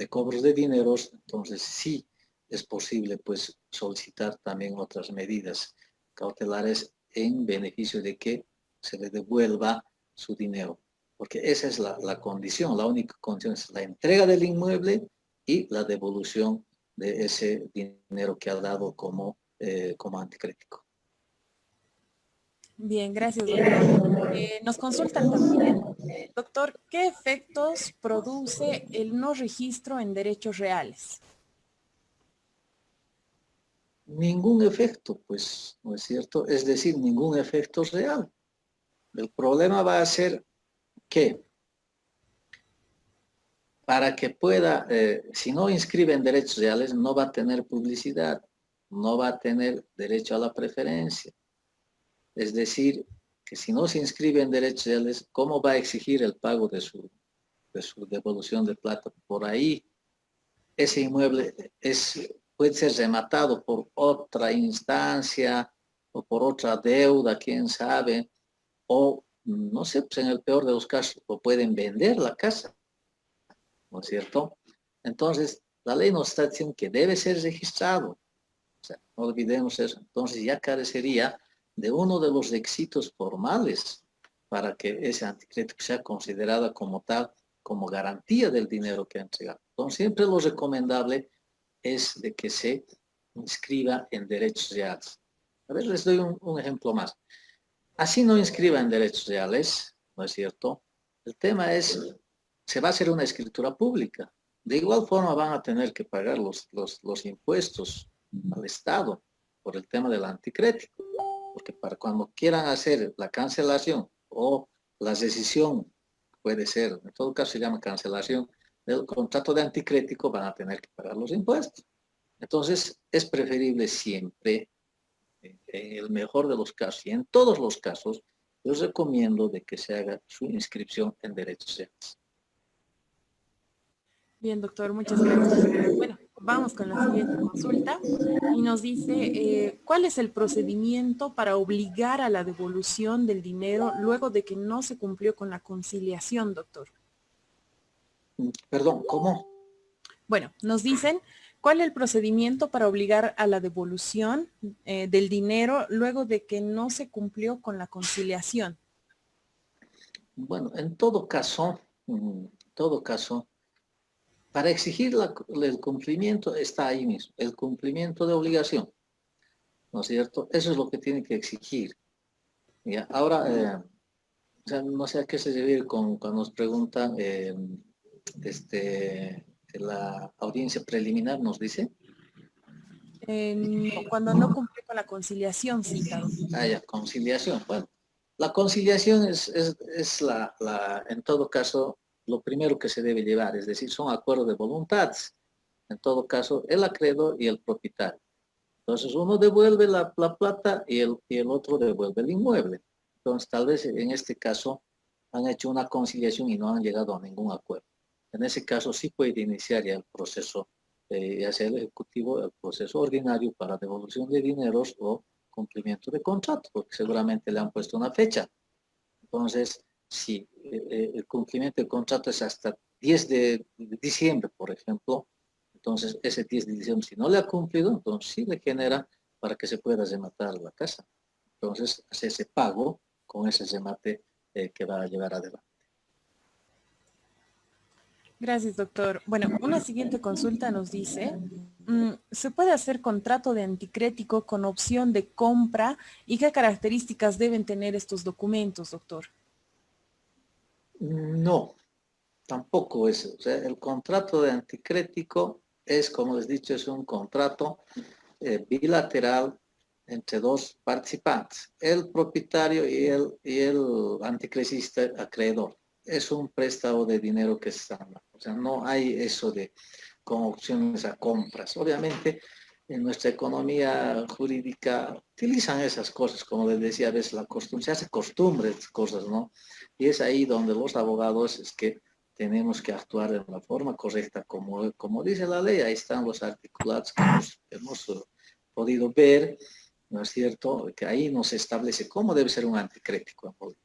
cobros de dineros, entonces sí es posible pues solicitar también otras medidas cautelares en beneficio de que se le devuelva su dinero. porque esa es la condición, la única condición es la entrega del inmueble y la devolución de ese dinero que ha dado como anticrético. Bien, gracias, doctor. Nos consultan también, doctor, ¿qué efectos produce el no registro en derechos reales? Ningún efecto, pues, ¿no es cierto? Es decir, ningún efecto real. El problema va a ser que para que pueda, si no inscribe en derechos reales, no va a tener publicidad, no va a tener derecho a la preferencia. Es decir, que si no se inscribe en derechos reales, ¿cómo va a exigir el pago de su devolución de plata? Por ahí, ese inmueble puede ser rematado por otra instancia o por otra deuda, quién sabe, o no sé, pues en el peor de los casos, o pueden vender la casa, ¿no es cierto? Entonces, la ley nos está diciendo que debe ser registrado. O sea, no olvidemos eso. Entonces ya carecería de uno de los requisitos formales para que ese anticrédito sea considerado como tal, como garantía del dinero que ha entregado. Entonces, siempre lo recomendable es de que se inscriba en derechos reales. A ver, les doy un ejemplo más. Así no inscriba en derechos reales, ¿no es cierto? El tema es, se va a hacer una escritura pública. De igual forma van a tener que pagar los impuestos al Estado por el tema del anticrédito, porque para cuando quieran hacer la cancelación o la decisión, puede ser, en todo caso se llama cancelación del contrato de anticrédito, van a tener que pagar los impuestos. Entonces, es preferible siempre, en el mejor de los casos y en todos los casos, yo recomiendo de que se haga su inscripción en derechos reales. Bien, doctor, muchas gracias. Bueno, vamos con la siguiente consulta y nos dice, ¿cuál es el procedimiento para obligar a la devolución del dinero luego de que no se cumplió con la conciliación, doctor? Perdón, ¿cómo? Bueno, nos dicen, ¿cuál es el procedimiento para obligar a la devolución del dinero luego de que no se cumplió con la conciliación? Bueno, en todo caso, para exigir el cumplimiento está ahí mismo, el cumplimiento de obligación, ¿no es cierto? Eso es lo que tiene que exigir. ¿Ya? Ahora, o sea, no sé a qué se refiere cuando nos preguntan la audiencia preliminar, nos dice. No, cuando no cumplió con la conciliación, cita, doctor. Ah, ya, conciliación. Bueno, la conciliación es en todo caso, lo primero que se debe llevar, es decir, son acuerdos de voluntades. En todo caso, el acreedor y el propietario. Entonces, uno devuelve la plata y el otro devuelve el inmueble. Entonces, tal vez en este caso han hecho una conciliación y no han llegado a ningún acuerdo. En ese caso, sí puede iniciar ya el proceso, ya sea el ejecutivo, el proceso ordinario para devolución de dineros o cumplimiento de contrato, porque seguramente le han puesto una fecha. Entonces, si el cumplimiento del contrato es hasta 10 de diciembre, por ejemplo, entonces ese 10 de diciembre, si no le ha cumplido, entonces sí le genera para que se pueda rematar la casa. Entonces, hace ese pago con ese remate que va a llevar adelante. Gracias, doctor. Bueno, una siguiente consulta nos dice, ¿se puede hacer contrato de anticrético con opción de compra y qué características deben tener estos documentos, doctor? No, tampoco es. O sea, el contrato de anticrético es, como les he dicho, es un contrato bilateral entre dos participantes, el propietario y el anticrecista acreedor. Es un préstamo de dinero que está, o sea, no hay eso de con opciones a compras. Obviamente, en nuestra economía jurídica utilizan esas cosas, como les decía, a veces la costumbre, se hace costumbre de cosas, ¿no? Y es ahí donde los abogados es que tenemos que actuar de la forma correcta, como dice la ley, ahí están los articulados que hemos podido ver, ¿no es cierto? Que ahí nos establece cómo debe ser un anticrético en Bolivia.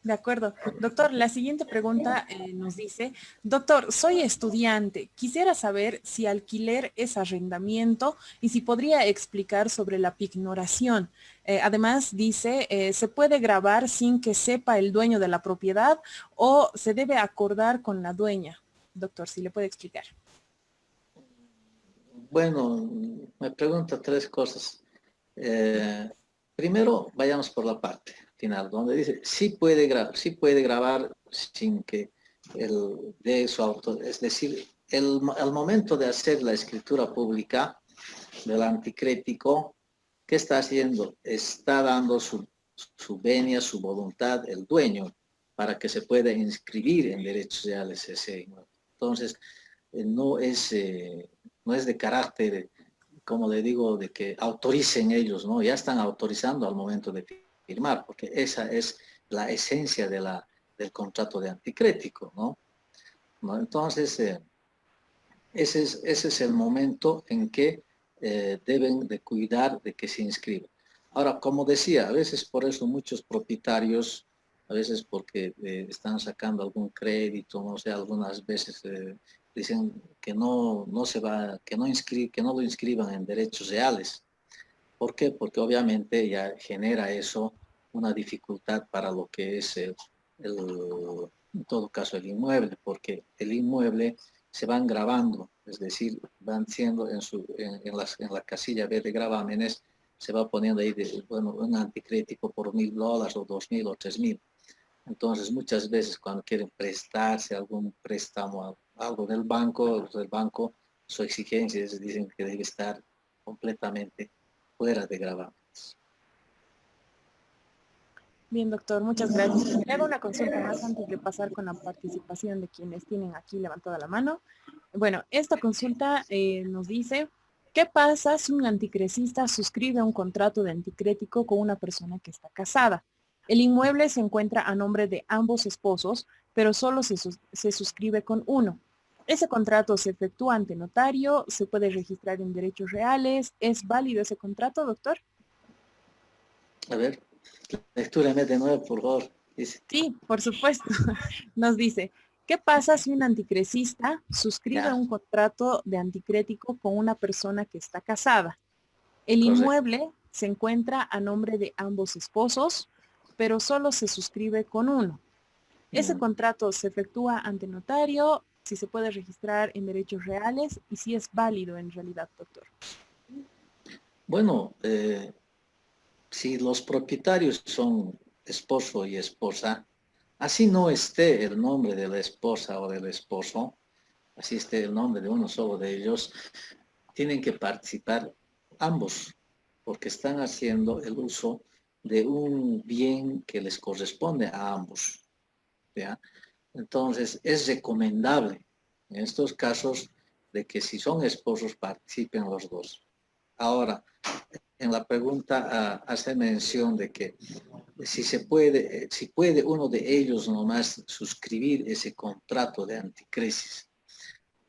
De acuerdo. Doctor, la siguiente pregunta nos dice, doctor, soy estudiante. Quisiera saber si alquiler es arrendamiento y si podría explicar sobre la pignoración. Además, dice, ¿se puede grabar sin que sepa el dueño de la propiedad o se debe acordar con la dueña? Doctor, si le puede explicar. Bueno, me pregunta tres cosas. Eh, Primero, vayamos por la parte final, donde dice, sí puede grabar sin que el de su autor, es decir, al momento de hacer la escritura pública del anticrético, ¿qué está haciendo? Está dando su venia, su voluntad, el dueño, para que se pueda inscribir en derechos reales ese inmueble. Entonces, no es de carácter, como le digo, de que autoricen ellos, ¿no? Ya están autorizando al momento de firmar, porque esa es la esencia del contrato de anticrético, ¿no? ¿No? Entonces, ese es el momento en que deben de cuidar de que se inscriban. Ahora, como decía, a veces por eso muchos propietarios, a veces porque están sacando algún crédito, no sé, algunas veces dicen que no se va, que no lo inscriban en derechos reales. ¿Por qué? Porque obviamente ya genera eso una dificultad para lo que es en todo caso el inmueble, porque el inmueble se van grabando, es decir, van siendo en la casilla B de gravámenes, se va poniendo ahí, bueno, un anticrético por $1,000 o 2,000 o 3,000. Entonces, muchas veces cuando quieren prestarse algún préstamo, algo del banco, su exigencia es, dicen que debe estar completamente fuera de gravamen. Bien, doctor, muchas gracias. Le hago una consulta más antes de pasar con la participación de quienes tienen aquí levantada la mano. Bueno, esta consulta nos dice, ¿qué pasa si un anticrecista suscribe un contrato de anticrético con una persona que está casada? El inmueble se encuentra a nombre de ambos esposos, pero solo se suscribe con uno. Ese contrato se efectúa ante notario, se puede registrar en derechos reales. ¿Es válido ese contrato, doctor? A ver, lectúrame de nuevo, por favor. Dice, Sí, por supuesto. Nos dice, ¿qué pasa si un anticrecista suscribe ya, un contrato de anticrético con una persona que está casada? El correcto. inmueble se encuentra a nombre de ambos esposos, pero solo se suscribe con uno. Ese Mm. contrato se efectúa ante notario, si se puede registrar en derechos reales y si es válido en realidad, doctor. Bueno, si los propietarios son esposo y esposa, así no esté el nombre de la esposa o del esposo, así esté el nombre de uno solo de ellos, tienen que participar ambos, porque están haciendo el uso de un bien que les corresponde a ambos. ¿Ya? Entonces, es recomendable en estos casos de que si son esposos participen los dos. Ahora, en la pregunta hace mención de que si puede uno de ellos nomás suscribir ese contrato de anticrisis.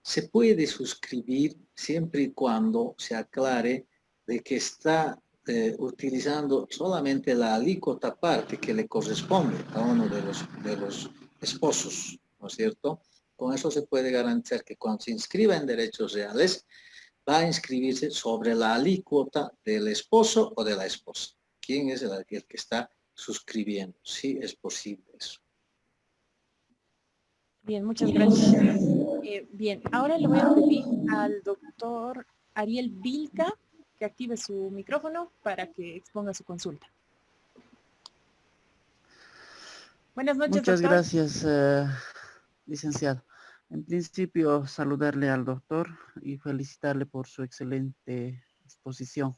Se puede suscribir siempre y cuando se aclare de que está utilizando solamente la alícuota parte que le corresponde a uno de los esposos, ¿no es cierto? Con eso se puede garantizar que cuando se inscriba en derechos reales, va a inscribirse sobre la alícuota del esposo o de la esposa. ¿Quién es el que está suscribiendo? Sí, es posible eso. Bien, muchas gracias, doctor. Bien, ahora le voy a pedir al doctor Ariel Vilca que active su micrófono para que exponga su consulta. Buenas noches, Muchas doctor. gracias, licenciado. En principio, saludarle al doctor y felicitarle por su excelente exposición.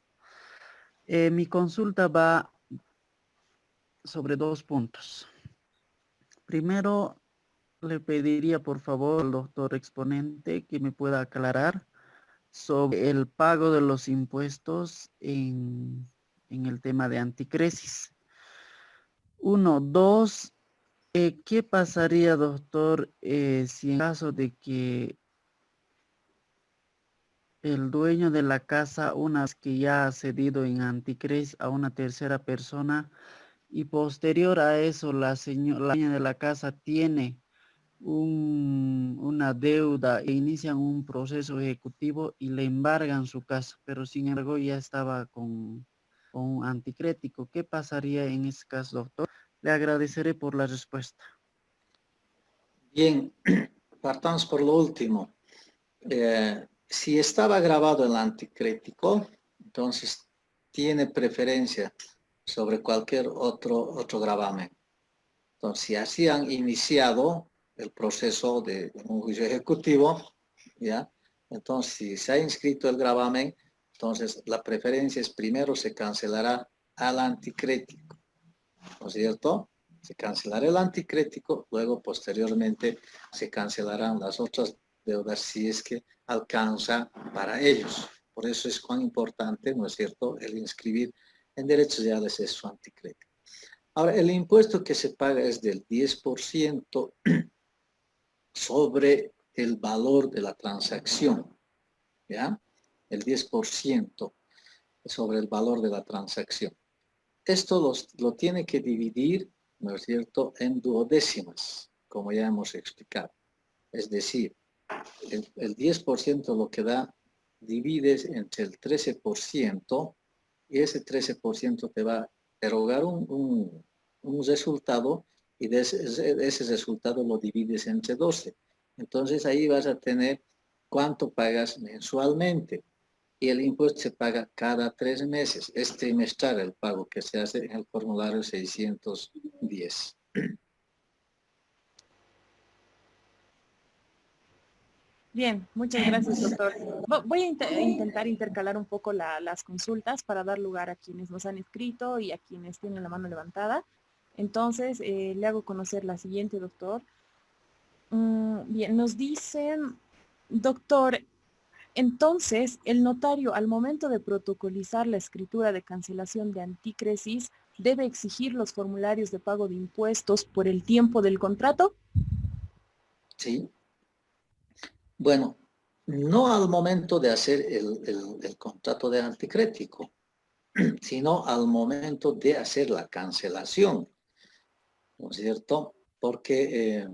Mi consulta va sobre dos puntos. Primero, le pediría por favor al doctor exponente que me pueda aclarar sobre el pago de los impuestos en el tema de anticresis. Uno, dos, ¿qué pasaría, doctor, si en caso de que el dueño de la casa, una vez que ya ha cedido en anticresis a una tercera persona, y posterior a eso la dueña de la casa tiene una deuda e inician un proceso ejecutivo y le embargan su casa, pero sin embargo ya estaba con un anticrético. ¿Qué pasaría en ese caso, doctor? Le agradeceré por la respuesta. Bien, partamos por lo último. Si estaba grabado el anticrético, entonces tiene preferencia sobre cualquier otro gravamen. Entonces, si así han iniciado el proceso de un juicio ejecutivo, ¿ya? Entonces, si se ha inscrito el gravamen, entonces la preferencia es primero se cancelará al anticrético, ¿no es cierto? Se cancelará el anticrético, luego posteriormente se cancelarán las otras deudas si es que alcanza para ellos. Por eso es cuán importante, ¿no es cierto?, el inscribir en derechos reales es su anticrético. Ahora, el impuesto que se paga es del 10% sobre el valor de la transacción, ¿ya? El 10% sobre el valor de la transacción. Esto lo tiene que dividir, ¿no es cierto?, en duodécimas, como ya hemos explicado. Es decir, el 10% lo que da, divides entre el 13% y ese 13% te va a erogar un resultado y de ese resultado lo divides entre 12. Entonces ahí vas a tener cuánto pagas mensualmente. Y el impuesto se paga cada 3 meses. Es trimestral el pago que se hace en el formulario 610. Bien, muchas gracias, doctor. Voy a intentar intercalar un poco las consultas para dar lugar a quienes nos han escrito y a quienes tienen la mano levantada. Entonces, le hago conocer la siguiente, doctor. Bien, nos dicen, doctor, entonces el notario al momento de protocolizar la escritura de cancelación de antícresis debe exigir los formularios de pago de impuestos por el tiempo del contrato. ¿Sí? Bueno, no al momento de hacer el contrato de anticrético, sino al momento de hacer la cancelación, ¿no es cierto? Porque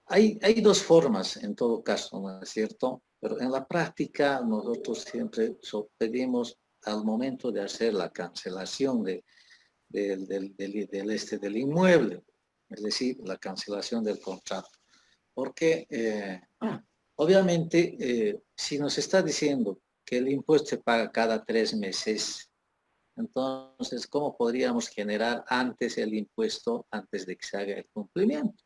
hay dos formas en todo caso, ¿no es cierto? Pero en la práctica nosotros siempre pedimos al momento de hacer la cancelación del inmueble, es decir, la cancelación del contrato. Porque obviamente si nos está diciendo que el impuesto se paga cada 3 meses, entonces, ¿cómo podríamos generar antes el impuesto antes de que se haga el cumplimiento?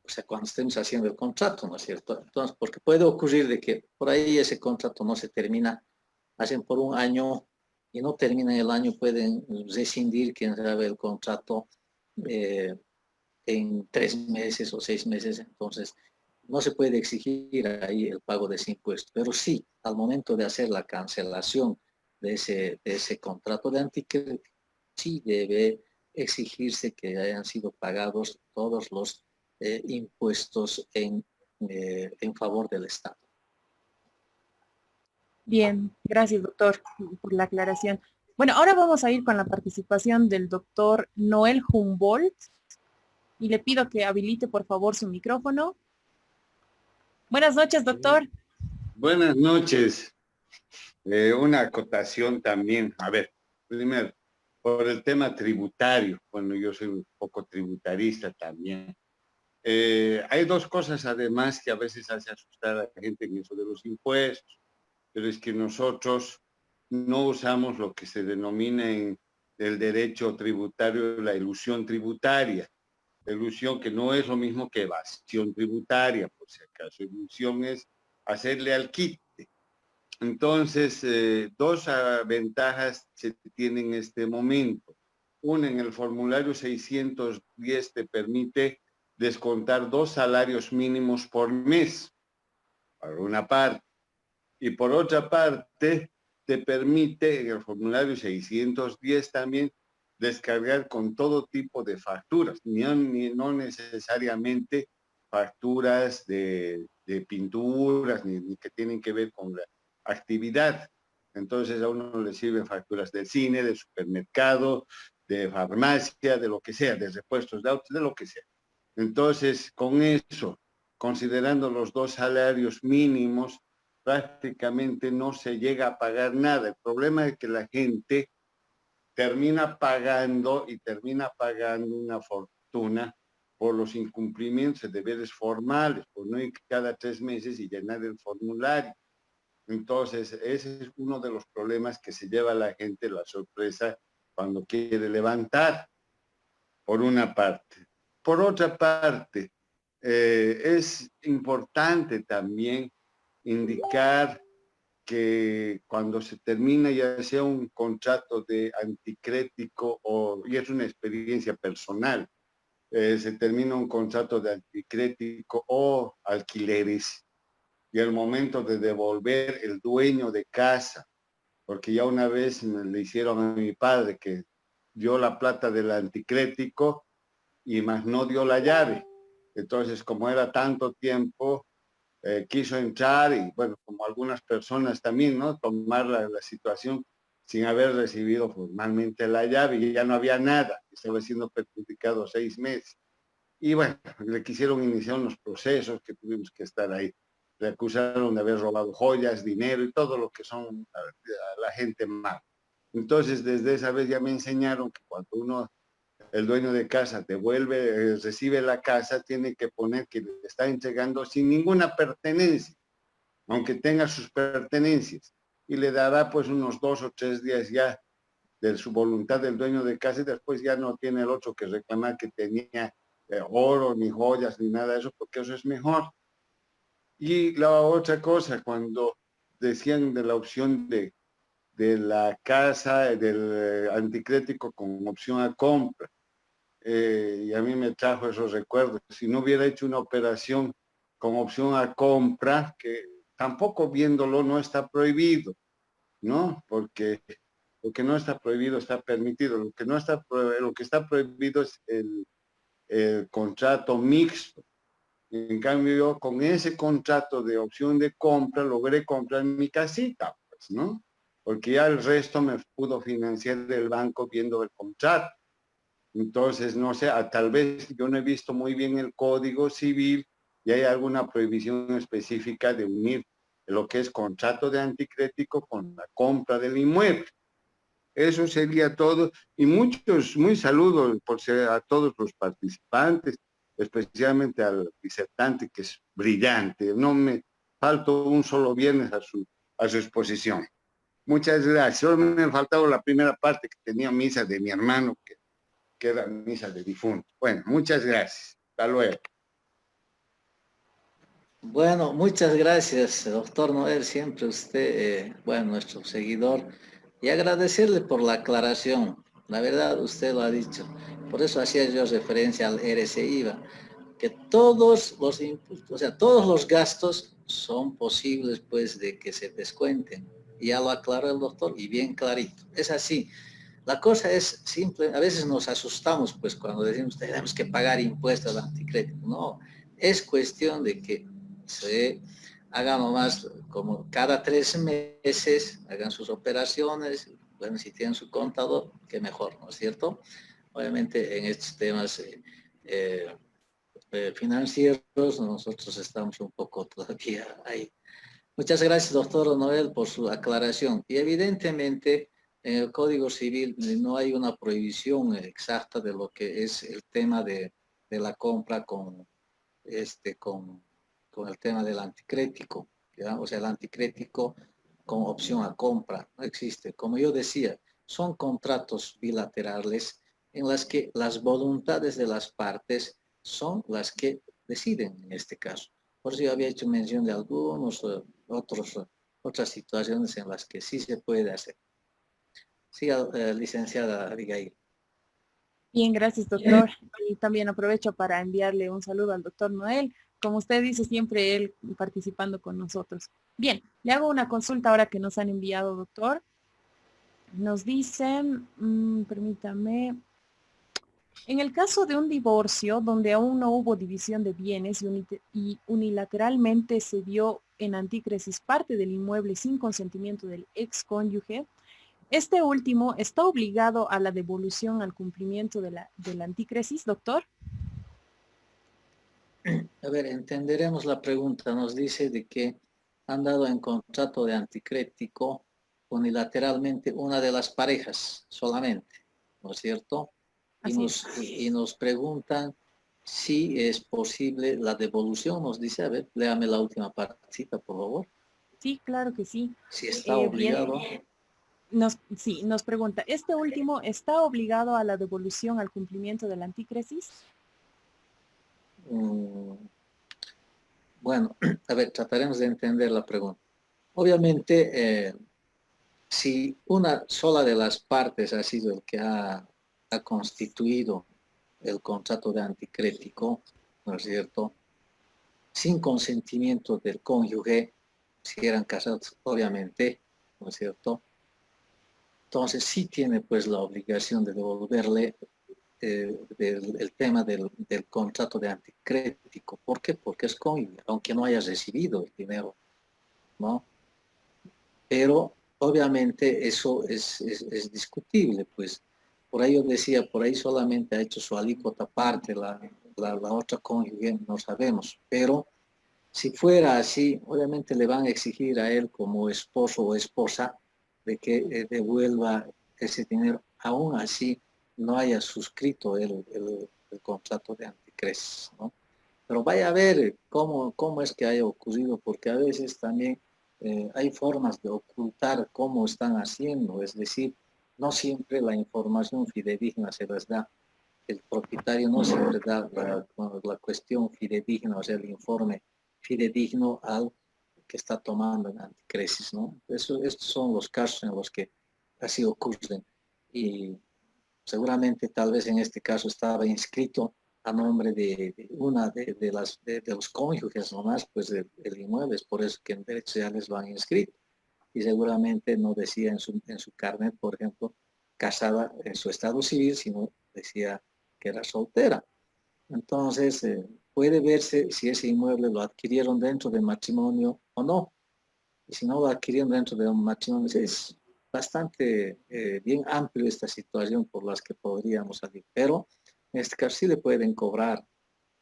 O sea, cuando estemos haciendo el contrato, ¿no es cierto? Entonces, porque puede ocurrir de que por ahí ese contrato no se termina, hacen por un año y no termina el año, pueden rescindir, quien sabe, el contrato en 3 meses o 6 meses, entonces no se puede exigir ahí el pago de ese impuesto, pero sí, al momento de hacer la cancelación de ese contrato de anticrédito, sí debe exigirse que hayan sido pagados todos los impuestos en favor del Estado. Bien, gracias, doctor, por la aclaración. Bueno, ahora vamos a ir con la participación del doctor Noel Humboldt y le pido que habilite, por favor, su micrófono. Buenas noches, doctor. Buenas noches. Una acotación también. A ver, primero, por el tema tributario. Bueno, yo soy un poco tributarista también. Hay dos cosas además que a veces hace asustar a la gente en eso de los impuestos, pero es que nosotros no usamos lo que se denomina en el derecho tributario la ilusión tributaria. La ilusión que no es lo mismo que evasión tributaria, por si acaso. Ilusión es hacerle al quite. Entonces, dos ventajas se tienen en este momento. Una, en el formulario 610 te permite descontar 2 salarios mínimos por mes, por una parte. Y por otra parte, te permite en el formulario 610 también descargar con todo tipo de facturas, no necesariamente facturas de pinturas, ni que tienen que ver con la actividad. Entonces a uno le sirven facturas del cine, del supermercado, de farmacia, de lo que sea, de repuestos de autos, de lo que sea. Entonces, con eso, considerando los 2 salarios mínimos, prácticamente no se llega a pagar nada. El problema es que la gente termina pagando una fortuna por los incumplimientos de deberes formales, por no ir cada 3 meses y llenar el formulario. Entonces, ese es uno de los problemas que se lleva a la gente, la sorpresa, cuando quiere levantar, por una parte. Por otra parte, es importante también indicar que cuando se termina ya sea un contrato de anticrético y es una experiencia personal, se termina un contrato de anticrético o alquileres y el momento de devolver el dueño de casa, porque ya una vez le hicieron a mi padre que dio la plata del anticrético y más no dio la llave. Entonces, como era tanto tiempo, quiso entrar y, bueno, como algunas personas también, ¿no? Tomar la situación sin haber recibido formalmente la llave y ya no había nada, estaba siendo perjudicado 6 meses. Y bueno, le quisieron iniciar unos procesos que tuvimos que estar ahí. Le acusaron de haber robado joyas, dinero y todo lo que son a la gente mala. Entonces, desde esa vez ya me enseñaron que cuando el dueño de casa recibe la casa, tiene que poner que le está entregando sin ninguna pertenencia, aunque tenga sus pertenencias. Y le dará pues unos 2 o 3 días ya de su voluntad del dueño de casa y después ya no tiene el otro que reclamar que tenía oro, ni joyas, ni nada de eso, porque eso es mejor. Y la otra cosa, cuando decían de la opción de la casa, del anticrético con opción a compra, y a mí me trajo esos recuerdos. Si no hubiera hecho una operación con opción a compra, que tampoco viéndolo no está prohibido, ¿no? Porque lo que no está prohibido está permitido. Lo que está prohibido es el contrato mixto. En cambio, yo con ese contrato de opción de compra logré comprar mi casita, pues, ¿no? Porque ya el resto me pudo financiar el banco viendo el contrato. Entonces, no sé, tal vez yo no he visto muy bien el Código Civil y hay alguna prohibición específica de unir lo que es contrato de anticrético con la compra del inmueble. Eso sería todo. Y muy saludos a todos los participantes, especialmente al disertante que es brillante. No me faltó un solo viernes a su exposición. Muchas gracias. Solo me ha faltado la primera parte que tenía misa de mi hermano, que era misa de difunto. Bueno, muchas gracias. Hasta luego. Bueno, muchas gracias, doctor Noel, siempre usted, bueno, nuestro seguidor, y agradecerle por la aclaración. La verdad, usted lo ha dicho. Por eso hacía yo referencia al RCIVA, que todos los impuestos, o sea, todos los gastos son posibles, pues, de que se descuenten. Y ya lo aclaró el doctor, y bien clarito. Es así. La cosa es simple, a veces nos asustamos, pues, cuando decimos tenemos que pagar impuestos al anticrédito. No, es cuestión de que se hagan nomás como cada 3 meses, hagan sus operaciones, bueno, si tienen su contador, qué mejor, ¿no es cierto? Obviamente en estos temas financieros nosotros estamos un poco todavía ahí. Muchas gracias, doctor Noel, por su aclaración. Y evidentemente en el Código Civil no hay una prohibición exacta de lo que es el tema de la compra con el tema del anticrético, ¿ya? O sea, el anticrético con opción a compra no existe. Como yo decía, son contratos bilaterales en las que las voluntades de las partes son las que deciden en este caso. Por eso yo había hecho mención de algunos otras situaciones en las que sí se puede hacer. Siga, licenciada Abigail. Bien, gracias, doctor. Y también aprovecho para enviarle un saludo al doctor Noel. Como usted dice, siempre él participando con nosotros. Bien, le hago una consulta ahora que nos han enviado, doctor. Nos dicen, permítame, en el caso de un divorcio donde aún no hubo división de bienes y unilateralmente se dio en antícresis parte del inmueble sin consentimiento del excónyuge, este último está obligado a la devolución al cumplimiento de la antícresis, doctor. A ver, entenderemos la pregunta. Nos dice de que han dado en contrato de anticrético unilateralmente una de las parejas solamente, ¿no es cierto? Y nos preguntan si es posible la devolución. Nos dice, a ver, léame la última partecita, por favor. Sí, claro que sí. Si está obligado. Nos pregunta, ¿este último está obligado a la devolución al cumplimiento de la antícresis? Bueno, a ver, trataremos de entender la pregunta. Obviamente, si una sola de las partes ha sido el que ha constituido el contrato de anticrético, ¿no es cierto? Sin consentimiento del cónyuge, si eran casados, obviamente, ¿no es cierto? Entonces sí tiene pues la obligación de devolverle el tema del contrato de anticrético. ¿Por qué? Porque es cónyuge, aunque no haya recibido el dinero, ¿no? Pero obviamente eso es discutible, pues por ahí yo decía, por ahí solamente ha hecho su alícuota parte, la otra cónyuge no sabemos, pero si fuera así, obviamente le van a exigir a él como esposo o esposa de que devuelva ese dinero, aún así no haya suscrito el contrato de anticresis, ¿no? Pero vaya a ver cómo es que haya ocurrido, porque a veces también hay formas de ocultar cómo están haciendo, es decir, no siempre la información fidedigna se les da. El propietario no siempre da la cuestión fidedigna, o sea, el informe fidedigno al que está tomando en anticresis, ¿no? Estos son los casos en los que así ocurren. Y seguramente tal vez en este caso estaba inscrito a nombre de una de los cónyuges nomás, pues del inmueble, es por eso que en derechos reales lo han inscrito. Y seguramente no decía en su carnet, por ejemplo, casada en su estado civil, sino decía que era soltera. Entonces, puede verse si ese inmueble lo adquirieron dentro del matrimonio o no. Y si no lo adquirieron dentro de un matrimonio, es bastante bien amplio esta situación por las que podríamos salir. Pero en este caso sí le pueden cobrar,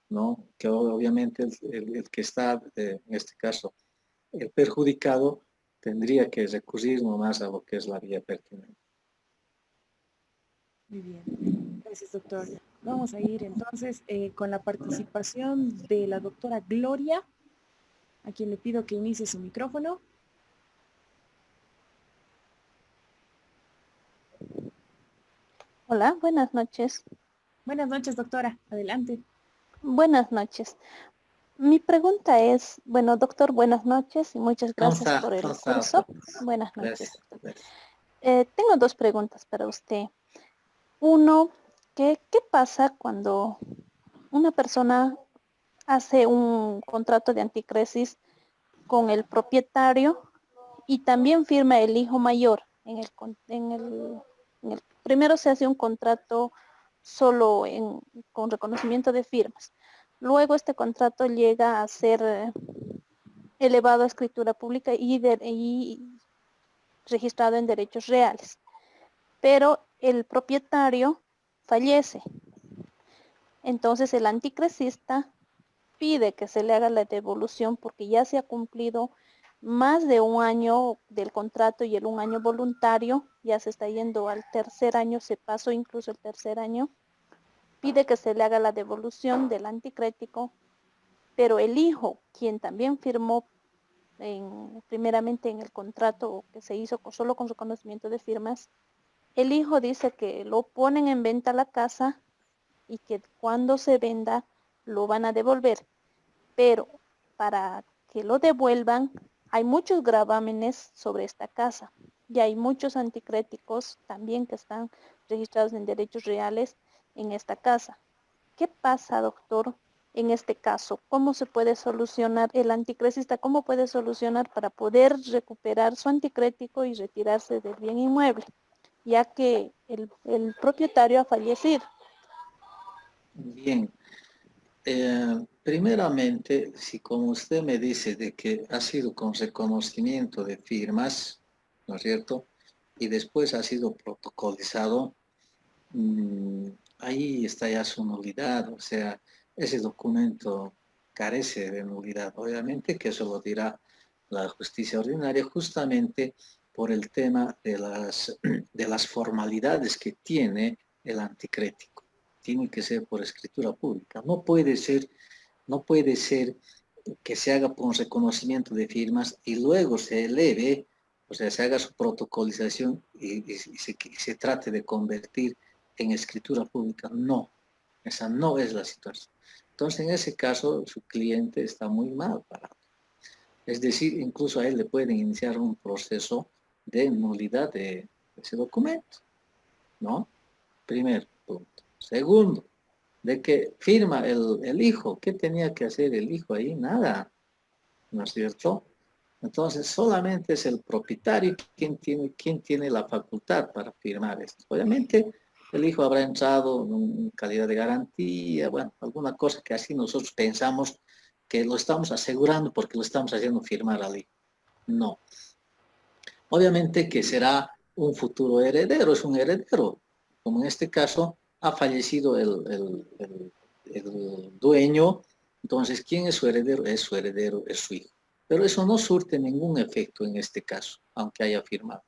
¿no? Que obviamente el que está, en este caso, el perjudicado, tendría que recurrir nomás a lo que es la vía pertinente. Muy bien, gracias doctor. Vamos a ir entonces con la participación de la doctora Gloria, a quien le pido que inicie su micrófono. Hola, buenas noches. Buenas noches, doctora. Adelante. Buenas noches. Mi pregunta es, bueno, doctor, buenas noches y muchas gracias por el curso. Buenas noches. Tengo dos preguntas para usted. Uno, ¿qué pasa cuando una persona hace un contrato de anticresis con el propietario y también firma el hijo mayor? Primero se hace un contrato solo con reconocimiento de firmas. Luego este contrato llega a ser elevado a escritura pública y registrado en derechos reales. Pero el propietario fallece. Entonces el anticresista pide que se le haga la devolución porque ya se ha cumplido más de un año del contrato y un año voluntario, ya se está yendo al tercer año, se pasó incluso el tercer año. Pide que se le haga la devolución del anticrético, pero el hijo, quien también firmó primeramente en el contrato que se hizo solo con reconocimiento de firmas, el hijo dice que lo ponen en venta la casa y que cuando se venda lo van a devolver, pero para que lo devuelvan hay muchos gravámenes sobre esta casa y hay muchos anticréticos también que están registrados en derechos reales en esta casa. ¿Qué pasa, doctor, en este caso? ¿Cómo se puede solucionar el anticresista? ¿Cómo puede solucionar para poder recuperar su anticrético y retirarse del bien inmueble, ya que el propietario ha fallecido? Bien. Primeramente, si como usted me dice de que ha sido con reconocimiento de firmas, ¿no es cierto? Y después ha sido protocolizado, ahí está ya su nulidad, o sea, ese documento carece de nulidad. Obviamente que eso lo dirá la justicia ordinaria justamente por el tema de las formalidades que tiene el anticrético. Tiene que ser por escritura pública. No puede ser que se haga por un reconocimiento de firmas y luego se eleve, o sea, se haga su protocolización y se trate de convertir en escritura pública. No, esa no es la situación. Entonces, en ese caso, su cliente está muy mal parado. Es decir, incluso a él le pueden iniciar un proceso de nulidad de ese documento, ¿no? Primer punto. Segundo, de que firma el hijo. ¿Qué tenía que hacer el hijo ahí? Nada, ¿no es cierto? Entonces, solamente es el propietario quien tiene la facultad para firmar esto. Obviamente, el hijo habrá entrado en calidad de garantía, bueno, alguna cosa que así nosotros pensamos que lo estamos asegurando porque lo estamos haciendo firmar al hijo. No. Obviamente que será un futuro heredero, es un heredero. Como en este caso ha fallecido el dueño, entonces, ¿quién es su heredero? Es su heredero, es su hijo. Pero eso no surte ningún efecto en este caso, aunque haya firmado.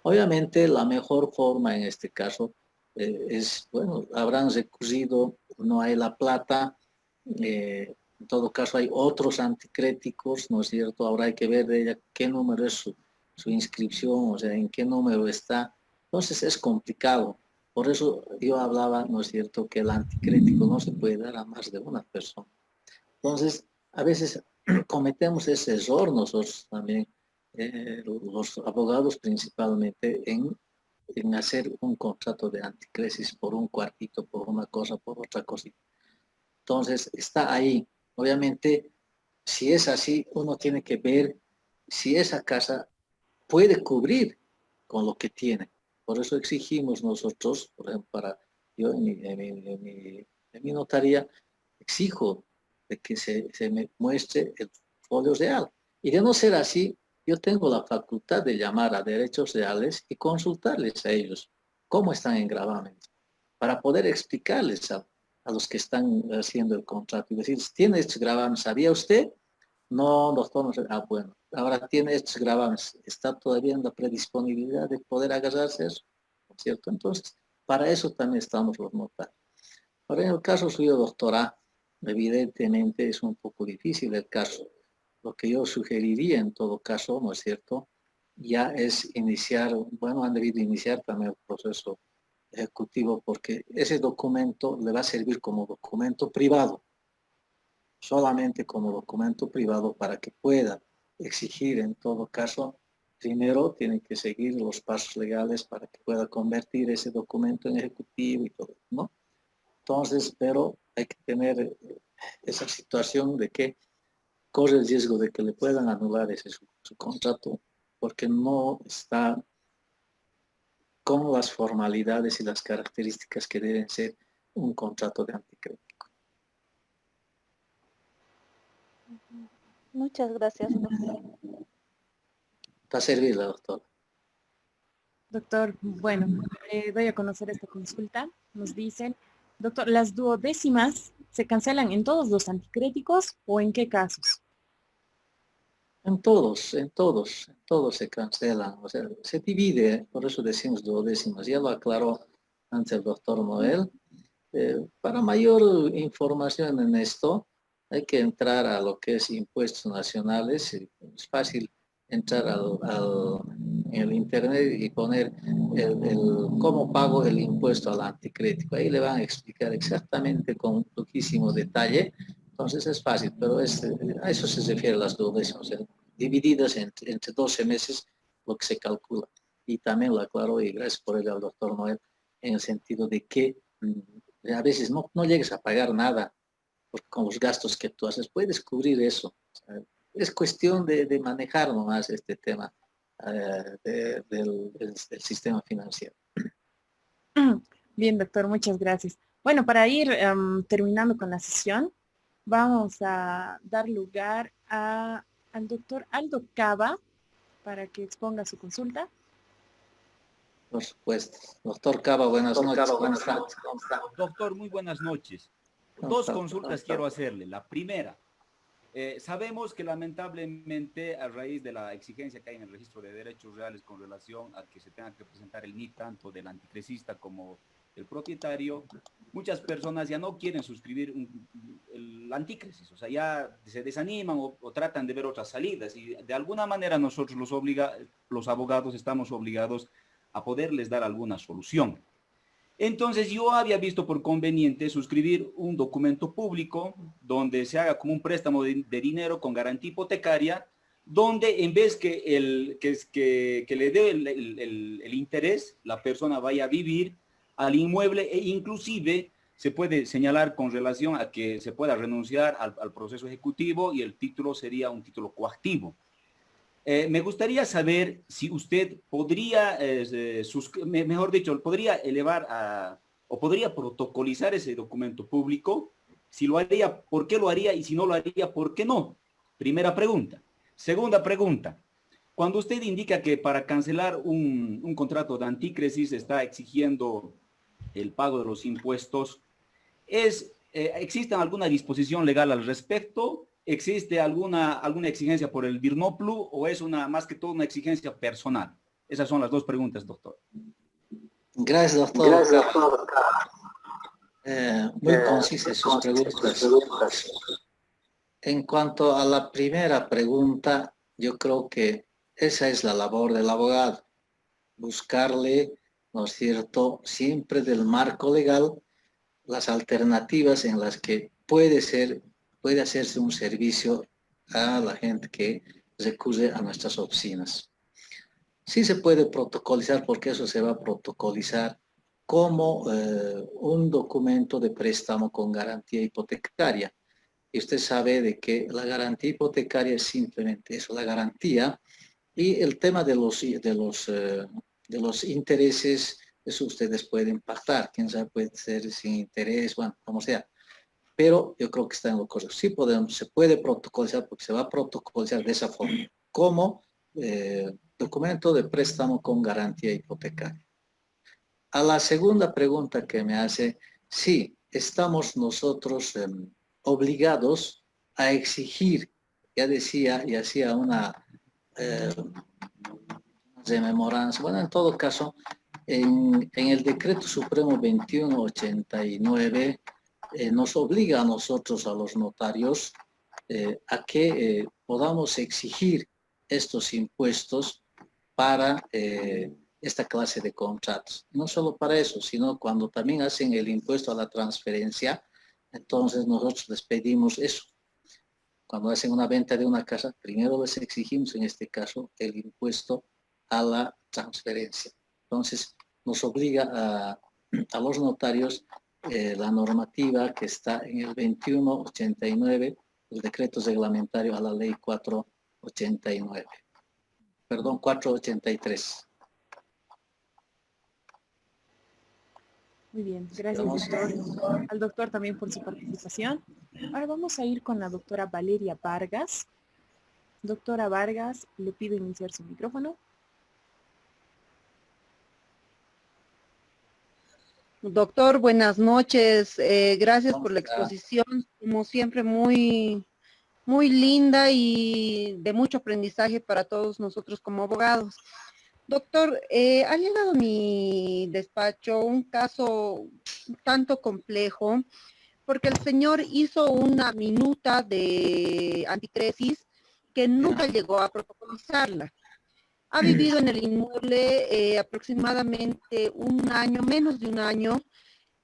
Obviamente, la mejor forma en este caso es, bueno, habrán recurrido, no hay la plata, en todo caso hay otros anticréticos, ¿no es cierto? Ahora hay que ver de ella qué número es su inscripción, o sea, en qué número está. Entonces es complicado. Por eso yo hablaba, ¿no es cierto?, que el anticrético no se puede dar a más de una persona. Entonces, a veces cometemos ese error nosotros también, los abogados principalmente, en hacer un contrato de anticresis por un cuartito, por una cosa, por otra cosita. Entonces, está ahí. Obviamente, si es así, uno tiene que ver si esa casa puede cubrir con lo que tiene. Por eso exigimos nosotros, por ejemplo, yo en mi notaría, exijo de que se me muestre el folio real. Y de no ser así, yo tengo la facultad de llamar a derechos reales y consultarles a ellos cómo están en gravamen, para poder explicarles a los que están haciendo el contrato y decir, ¿tiene estos gravamen? ¿Sabía usted? No, doctor, no sé. Ah, bueno, ahora tiene estos gravames, está todavía en la predisponibilidad de poder agarrarse a eso, ¿cierto? Entonces, para eso también estamos los notarios. Ahora, en el caso suyo, doctora, evidentemente es un poco difícil el caso. Lo que yo sugeriría en todo caso, ¿no es cierto? Ya es iniciar, bueno, han debido iniciar también el proceso ejecutivo porque ese documento le va a servir como documento privado, solamente como documento privado para que pueda exigir en todo caso, primero tiene que seguir los pasos legales para que pueda convertir ese documento en ejecutivo y todo, ¿no? Entonces, pero hay que tener esa situación de que corre el riesgo de que le puedan anular su contrato porque no está con las formalidades y las características que deben ser un contrato de anticrético. Muchas gracias, doctor. Para servirla, doctor. Doctor, bueno, doy a conocer esta consulta. Nos dicen, doctor, ¿las duodécimas se cancelan en todos los anticréticos o en qué casos? En todos se cancelan, o sea, se divide, por eso decimos duodécimas. Ya lo aclaró antes el doctor Noel. Para mayor información en esto, hay que entrar a lo que es impuestos nacionales. Es fácil entrar en el internet y poner cómo pago el impuesto al anticrético. Ahí le van a explicar exactamente con poquísimo detalle. Entonces es fácil, pero a eso se refiere a las duodécimas, divididas entre 12 meses lo que se calcula. Y también lo aclaró, y gracias por ello al doctor Noel, en el sentido de que a veces no llegues a pagar nada, porque con los gastos que tú haces puedes cubrir eso. O sea, es cuestión de manejar nomás este tema del sistema financiero. Bien, doctor, muchas gracias. Bueno, para ir terminando con la sesión, Vamos a dar lugar al doctor Aldo Cava para que exponga su consulta. Por supuesto. Doctor Cava, buenas noches. ¿Cómo está? Doctor, muy buenas noches. ¿Cómo Dos está? consultas quiero hacerle. La primera, sabemos que lamentablemente a raíz de la exigencia que hay en el registro de derechos reales con relación a que se tenga que presentar el NIT tanto del anticresista como del propietario, muchas personas ya no quieren suscribir el anticresis, o sea, ya se desaniman o tratan de ver otras salidas y de alguna manera nosotros los abogados estamos obligados a poderles dar alguna solución. Entonces yo había visto por conveniente suscribir un documento público donde se haga como un préstamo de dinero con garantía hipotecaria, donde en vez que le dé el interés, la persona vaya a vivir al inmueble e inclusive se puede señalar con relación a que se pueda renunciar al proceso ejecutivo y el título sería un título coactivo. Me gustaría saber si usted podría, mejor dicho, podría elevar o podría protocolizar ese documento público. Si lo haría, ¿por qué lo haría? Y si no lo haría, ¿por qué no? Primera pregunta. Segunda pregunta. Cuando usted indica que para cancelar un contrato de anticresis está exigiendo el pago de los impuestos, ¿existe alguna disposición legal al respecto? ¿Existe alguna exigencia por el DIRNOPLU o es más que todo una exigencia personal? Esas son las dos preguntas, doctor. Gracias, doctor. Muy concisas sus preguntas. En cuanto a la primera pregunta, yo creo que esa es la labor del abogado, buscarle, ¿no es cierto?, siempre del marco legal, las alternativas en las que puede hacerse un servicio a la gente que recurre a nuestras oficinas. Sí se puede protocolizar, porque eso se va a protocolizar como un documento de préstamo con garantía hipotecaria. Y usted sabe de que la garantía hipotecaria es simplemente eso, la garantía, y el tema de los intereses, eso ustedes pueden pactar, quién sabe, puede ser sin interés, bueno, como sea. Pero yo creo que está en lo correcto. Sí se puede protocolizar, porque se va a protocolizar de esa forma, como documento de préstamo con garantía hipotecaria. A la segunda pregunta que me hace, sí, estamos nosotros obligados a exigir, ya decía y hacía una rememoranza, bueno, en todo caso, en el Decreto Supremo 2189 nos obliga a nosotros, a los notarios, a que podamos exigir estos impuestos para esta clase de contratos. No solo para eso, sino cuando también hacen el impuesto a la transferencia, entonces nosotros les pedimos eso. Cuando hacen una venta de una casa, primero les exigimos, en este caso, el impuesto a la transferencia. Entonces, nos obliga a los notarios la normativa que está en el 2189, el decreto reglamentario a la ley 489. Perdón, 483. Muy bien, gracias doctor. Al doctor también por su participación. Ahora vamos a ir con la doctora Valeria Vargas. Doctora Vargas, le pido iniciar su micrófono. Doctor, buenas noches. Gracias por la exposición, como siempre muy linda y de mucho aprendizaje para todos nosotros como abogados. Doctor, ha llegado a mi despacho un caso un tanto complejo porque el señor hizo una minuta de anticresis que nunca llegó a protocolizarla. Ha vivido en el inmueble aproximadamente un año, menos de un año,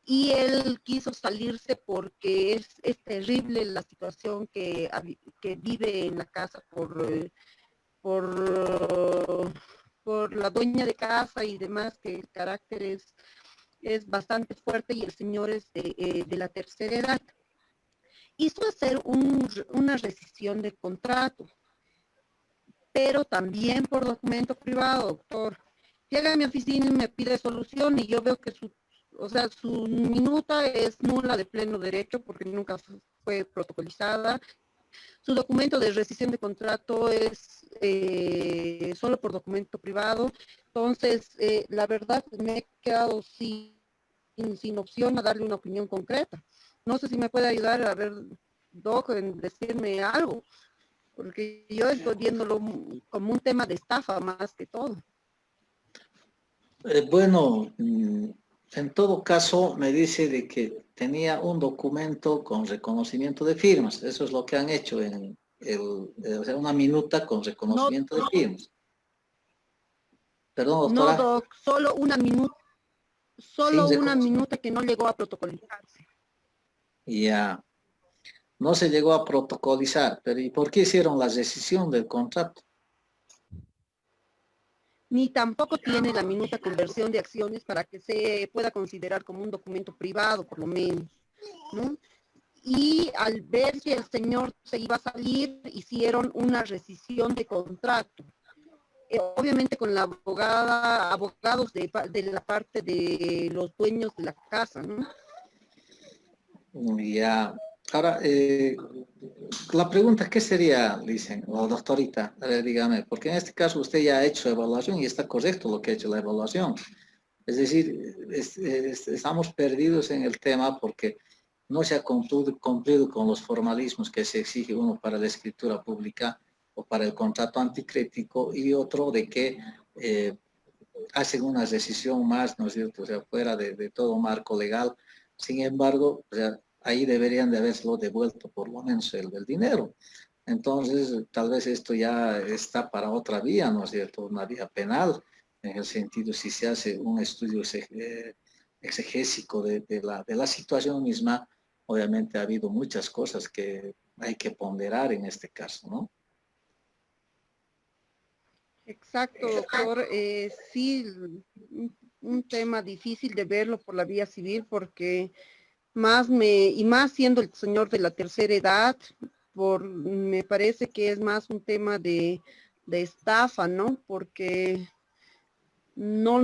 y él quiso salirse porque es terrible la situación que vive en la casa por la dueña de casa y demás, que el carácter es bastante fuerte y el señor es de la tercera edad. Hizo hacer una rescisión de contrato, pero también por documento privado, doctor. Llega a mi oficina y me pide solución y yo veo que o sea, su minuta es nula de pleno derecho porque nunca fue protocolizada. Su documento de rescisión de contrato es solo por documento privado. Entonces, la verdad, me he quedado sin opción a darle una opinión concreta. No sé si me puede ayudar a ver, Doc, en decirme algo, porque yo estoy viéndolo como un tema de estafa más que todo. Bueno, en todo caso me dice de que tenía un documento con reconocimiento de firmas. Eso es lo que han hecho en o sea, una minuta con reconocimiento de firmas. Perdón, No, doctora. Doc, solo una Sin minuta que no llegó a protocolizarse. Ya, no se llegó a protocolizar, pero ¿y por qué hicieron la rescisión del contrato? Ni tampoco tiene la minuta conversión de acciones para que se pueda considerar como un documento privado, por lo menos, ¿no? Y al ver que el señor se iba a salir, hicieron una rescisión de contrato. Obviamente con la abogados de la parte de los dueños de la casa, ¿no? Ya. Ahora, la pregunta, ¿qué sería, dicen, o doctorita? A ver, dígame, porque en este caso usted ya ha hecho evaluación y está correcto lo que ha hecho la evaluación. Es decir, estamos perdidos en el tema porque no se ha cumplido con los formalismos que se exige uno para la escritura pública o para el contrato anticrético y otro de que hacen una decisión más, ¿no es cierto?, o sea, fuera de todo marco legal. Sin embargo, o sea, ahí deberían de haberlo devuelto por lo menos el dinero. Entonces, tal vez esto ya está para otra vía, ¿no es cierto?, una vía penal, en el sentido si se hace un estudio exegésico de la situación misma. Obviamente ha habido muchas cosas que hay que ponderar en este caso, ¿no? Exacto, doctor. Sí, un tema difícil de verlo por la vía civil porque más siendo el señor de la tercera edad, me parece que es más un tema de estafa, ¿no? Porque no,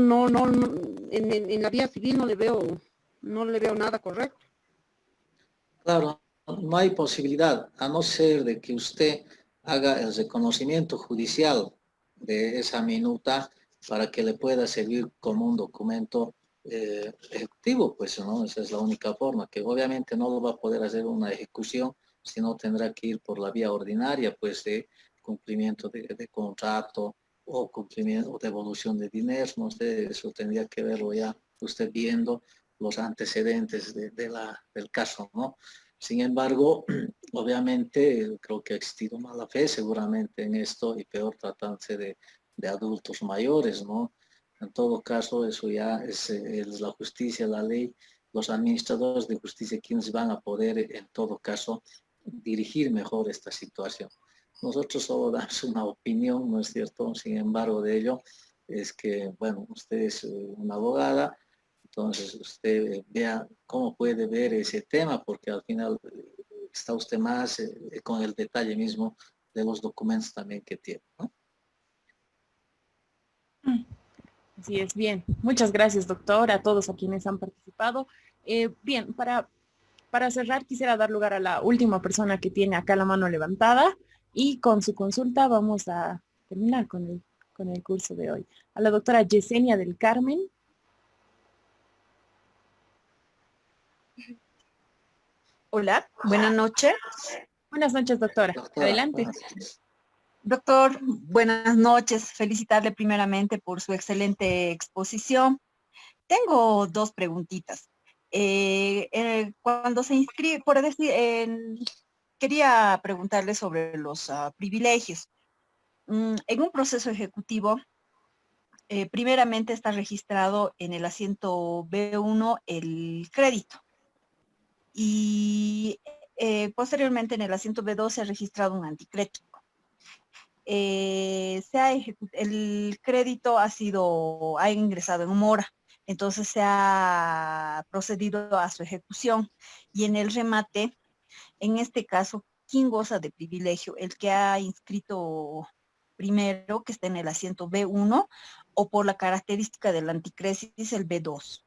en la vía civil no le veo nada correcto. Claro, no hay posibilidad, a no ser de que usted haga el reconocimiento judicial de esa minuta para que le pueda servir como un documento ejecutivo, pues, ¿no? Esa es la única forma, que obviamente no lo va a poder hacer una ejecución, sino tendrá que ir por la vía ordinaria, pues, de cumplimiento de contrato o cumplimiento o devolución de dinero, no sé, eso tendría que verlo ya usted viendo los antecedentes del caso, ¿no? Sin embargo, obviamente creo que ha existido mala fe seguramente en esto y peor tratándose de adultos mayores, ¿no? En todo caso, eso ya es la justicia, la ley, los administradores de justicia quienes van a poder, en todo caso, dirigir mejor esta situación. Nosotros solo damos una opinión, ¿no es cierto? Sin embargo, de ello es que, bueno, usted es una abogada, entonces usted vea cómo puede ver ese tema, porque al final está usted más con el detalle mismo de los documentos también que tiene, ¿no? Así es, bien. Muchas gracias, doctor, a todos a quienes han participado. Bien, para cerrar, quisiera dar lugar a la última persona que tiene acá la mano levantada y con su consulta vamos a terminar con el curso de hoy. A la doctora Yesenia del Carmen. Hola, buenas noches. Buenas noches, doctora. Doctora, Adelante. buenas noches. Doctor, buenas noches. Felicitarle primeramente por su excelente exposición. Tengo dos preguntitas. Cuando se inscribe, por decir, quería preguntarle sobre los privilegios. En un proceso ejecutivo, primeramente está registrado en el asiento B1 el crédito y posteriormente en el asiento B2 se ha registrado un anticrético. El crédito ha ingresado en mora, entonces se ha procedido a su ejecución y en el remate, en este caso, ¿quién goza de privilegio? ¿El que ha inscrito primero, que está en el asiento B1, o por la característica del anticrédito el B2?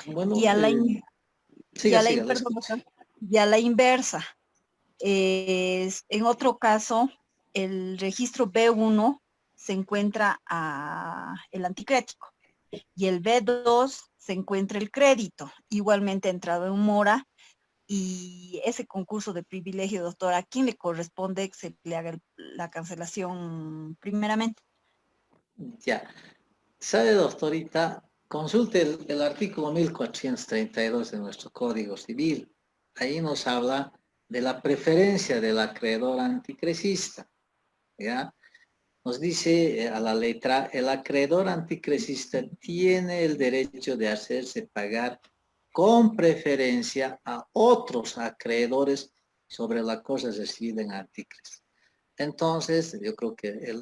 Bueno, Y a la, in- y a la, siga, la perdón, escucho. doctor, y a la inversa. En otro caso, el registro B1 se encuentra el anticrético y el B2 se encuentra el crédito, igualmente entrado en mora. Y ese concurso de privilegio, doctor, ¿a quién le corresponde que se le haga la cancelación primeramente? Ya. ¿Sabe, doctorita? Consulte el artículo 1432 de nuestro Código Civil. Ahí nos habla de la preferencia del acreedor anticresista. ¿Ya? Nos dice a la letra, el acreedor anticresista tiene el derecho de hacerse pagar con preferencia a otros acreedores sobre la cosa recibida en anticres. Entonces, yo creo que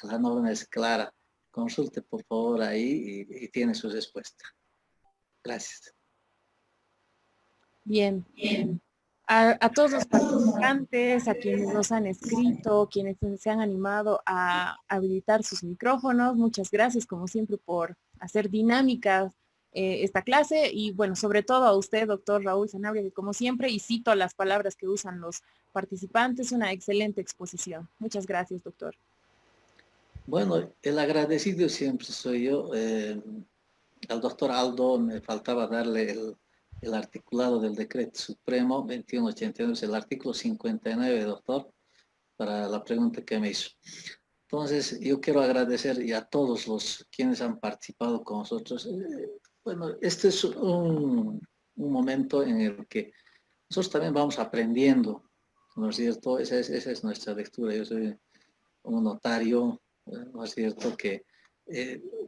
la norma es clara. Consulte por favor ahí y tiene su respuesta. Gracias. Bien. A todos los participantes, a quienes nos han escrito, quienes se han animado a habilitar sus micrófonos, muchas gracias como siempre por hacer dinámica esta clase y bueno, sobre todo a usted, doctor Raúl Sanabria, que como siempre, y cito las palabras que usan los participantes, una excelente exposición. Muchas gracias, doctor. Bueno, el agradecido siempre soy yo. Al doctor Aldo me faltaba darle el articulado del decreto supremo 2182, el artículo 59, doctor, para la pregunta que me hizo. Entonces, yo quiero agradecer y a todos los quienes han participado con nosotros. Bueno, este es un momento en el que nosotros también vamos aprendiendo, ¿no es cierto? Esa es nuestra lectura. Yo soy un notario, ¿no es cierto? Que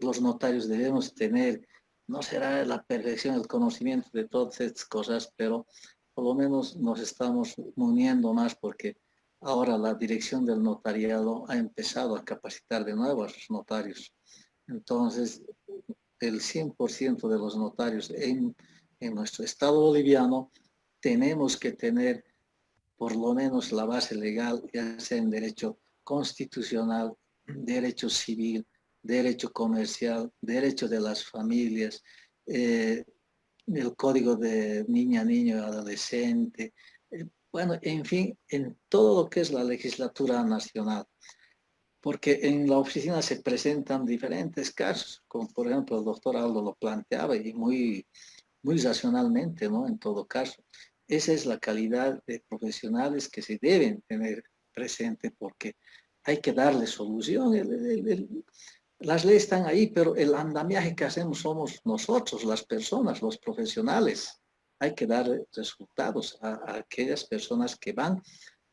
los notarios debemos tener, no será la perfección, el conocimiento de todas estas cosas, pero por lo menos nos estamos uniendo más porque ahora la dirección del notariado ha empezado a capacitar de nuevo a sus notarios. Entonces, el 100% de los notarios en nuestro estado boliviano tenemos que tener por lo menos la base legal, ya sea en derecho constitucional, derecho civil, derecho comercial, derecho de las familias, el código de niña, niño, adolescente, bueno, en fin, en todo lo que es la legislatura nacional. Porque en la oficina se presentan diferentes casos, como por ejemplo el doctor Aldo lo planteaba y muy racionalmente, ¿no? En todo caso. Esa es la calidad de profesionales que se deben tener presente porque hay que darle solución. Las leyes están ahí, pero el andamiaje que hacemos somos nosotros, las personas, los profesionales. Hay que dar resultados a aquellas personas que van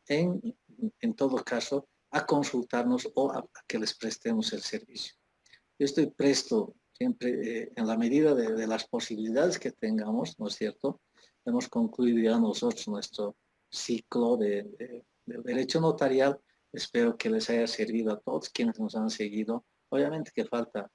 en todo caso a consultarnos o a que les prestemos el servicio. Yo estoy presto siempre en la medida de las posibilidades que tengamos, ¿no es cierto? Hemos concluido ya nosotros nuestro ciclo de derecho notarial. Espero que les haya servido a todos quienes nos han seguido. Obviamente que falta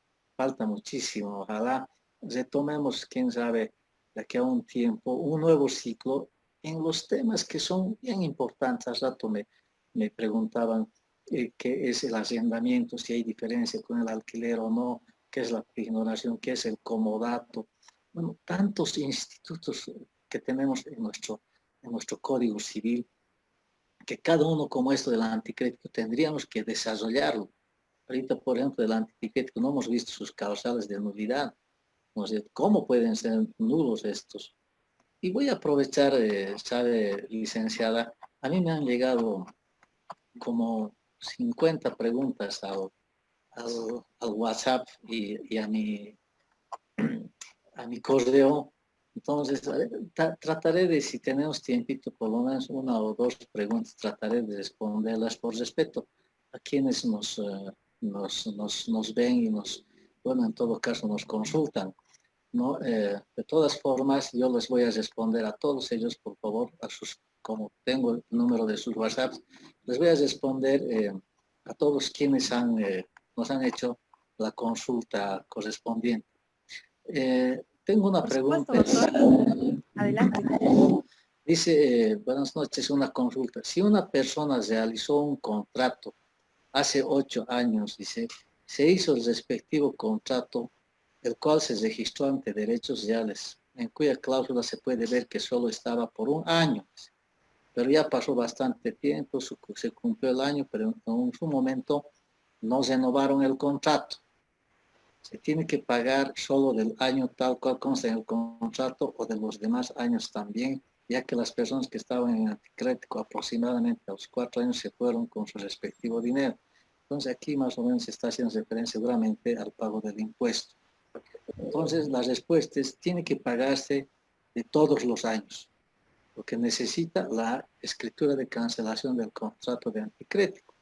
muchísimo. Ojalá retomemos, quién sabe, de aquí a un tiempo, un nuevo ciclo en los temas que son bien importantes. Hace rato me preguntaban qué es el arrendamiento, si hay diferencia con el alquiler o no, qué es la pignoración, qué es el comodato. Bueno, tantos institutos que tenemos en nuestro Código Civil, que cada uno como esto del anticrético tendríamos que desarrollarlo. Ahorita, por ejemplo, del anticrético no hemos visto sus causales de nulidad. No sé, ¿cómo pueden ser nulos estos? Y voy a aprovechar, sabe, licenciada, a mí me han llegado como 50 preguntas al WhatsApp y a mi correo. Entonces, trataré de, si tenemos tiempito, por lo menos una o dos preguntas, trataré de responderlas por respeto a quienes nos ven y bueno, en todo caso nos consultan, ¿no? De todas formas, yo les voy a responder a todos ellos, por favor, como tengo el número de sus WhatsApps, les voy a responder a todos quienes nos han hecho la consulta correspondiente. Tengo una pregunta. Adelante. Dice, buenas noches, una consulta. Si una persona realizó un contrato hace 8 años, dice, se hizo el respectivo contrato, el cual se registró ante derechos reales, en cuya cláusula se puede ver que solo estaba por un año. Pero ya pasó bastante tiempo, se cumplió el año, pero en su momento no renovaron el contrato. Se tiene que pagar solo del año tal cual consta en el contrato o de los demás años también, ya que las personas que estaban en anticrético aproximadamente a los 4 años se fueron con su respectivo dinero. Entonces aquí más o menos se está haciendo referencia seguramente al pago del impuesto. Entonces la respuesta es, tiene que pagarse de todos los años, porque necesita la escritura de cancelación del contrato de anticrético,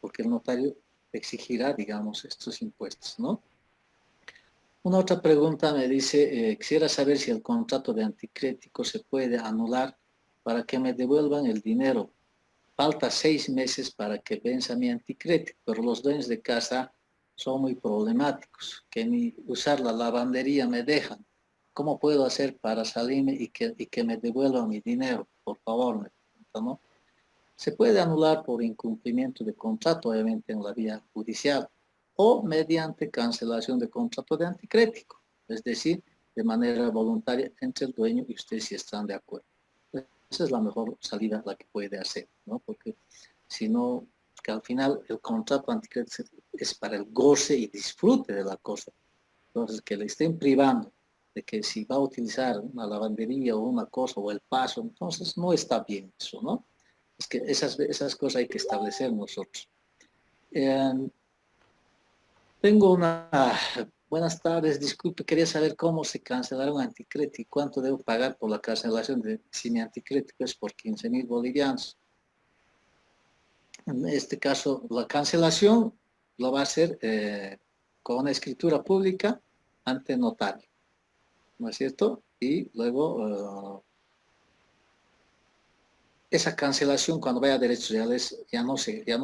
porque el notario exigirá, digamos, estos impuestos, ¿no? Una otra pregunta me dice, quisiera saber si el contrato de anticrético se puede anular para que me devuelvan el dinero. Falta 6 meses para que venza mi anticrético, pero los dueños de casa son muy problemáticos, que ni usar la lavandería me dejan. ¿Cómo puedo hacer para salirme y que me devuelvan mi dinero? Por favor, me pregunta, ¿no? Se puede anular por incumplimiento de contrato, obviamente en la vía judicial, o mediante cancelación de contrato de anticrético, es decir, de manera voluntaria entre el dueño y usted si están de acuerdo. Esa es la mejor salida la que puede hacer, ¿no? Porque si no, que al final el contrato anticrético es para el goce y disfrute de la cosa. Entonces, que le estén privando de que si va a utilizar una lavandería o una cosa o el paso, entonces no está bien eso, ¿no? Es que esas cosas hay que establecer nosotros. Tengo una... Buenas tardes, disculpe, quería saber cómo se cancelaron anticrético y cuánto debo pagar por la cancelación de si mi anticrético es por 15.000 bolivianos. En este caso, la cancelación lo va a hacer con una escritura pública ante notario, ¿no es cierto? Y luego esa cancelación cuando vaya a derechos reales ya no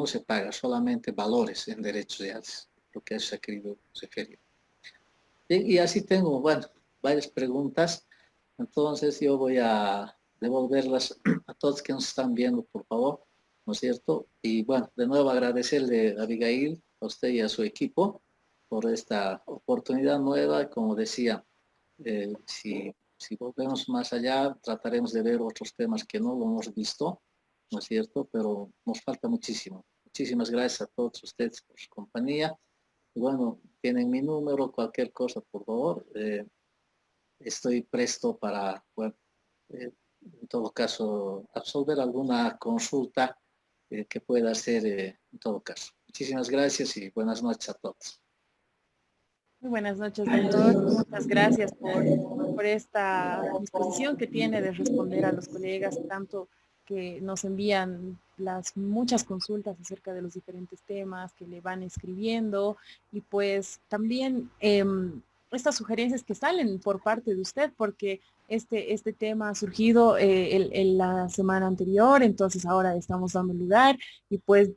se paga, solamente valores en derechos reales, lo que eso se ha querido referir. Y así tengo, bueno, varias preguntas, entonces yo voy a devolverlas a todos que nos están viendo, por favor, ¿no es cierto? Y bueno, de nuevo agradecerle a Abigail, a usted y a su equipo por esta oportunidad nueva. Como decía, si volvemos más allá, trataremos de ver otros temas que no lo hemos visto, ¿no es cierto? Pero nos falta muchísimo. Muchísimas gracias a todos ustedes por su compañía. Y bueno, tienen mi número, cualquier cosa, por favor. Estoy presto para, bueno, en todo caso, absolver alguna consulta que pueda hacer en todo caso. Muchísimas gracias y buenas noches a todos. Muy buenas noches, doctor. Muchas gracias por esta disposición que tiene de responder a los colegas, tanto que nos envían las muchas consultas acerca de los diferentes temas que le van escribiendo y pues también estas sugerencias que salen por parte de usted, porque este tema ha surgido en la semana anterior, entonces ahora estamos dando lugar y pues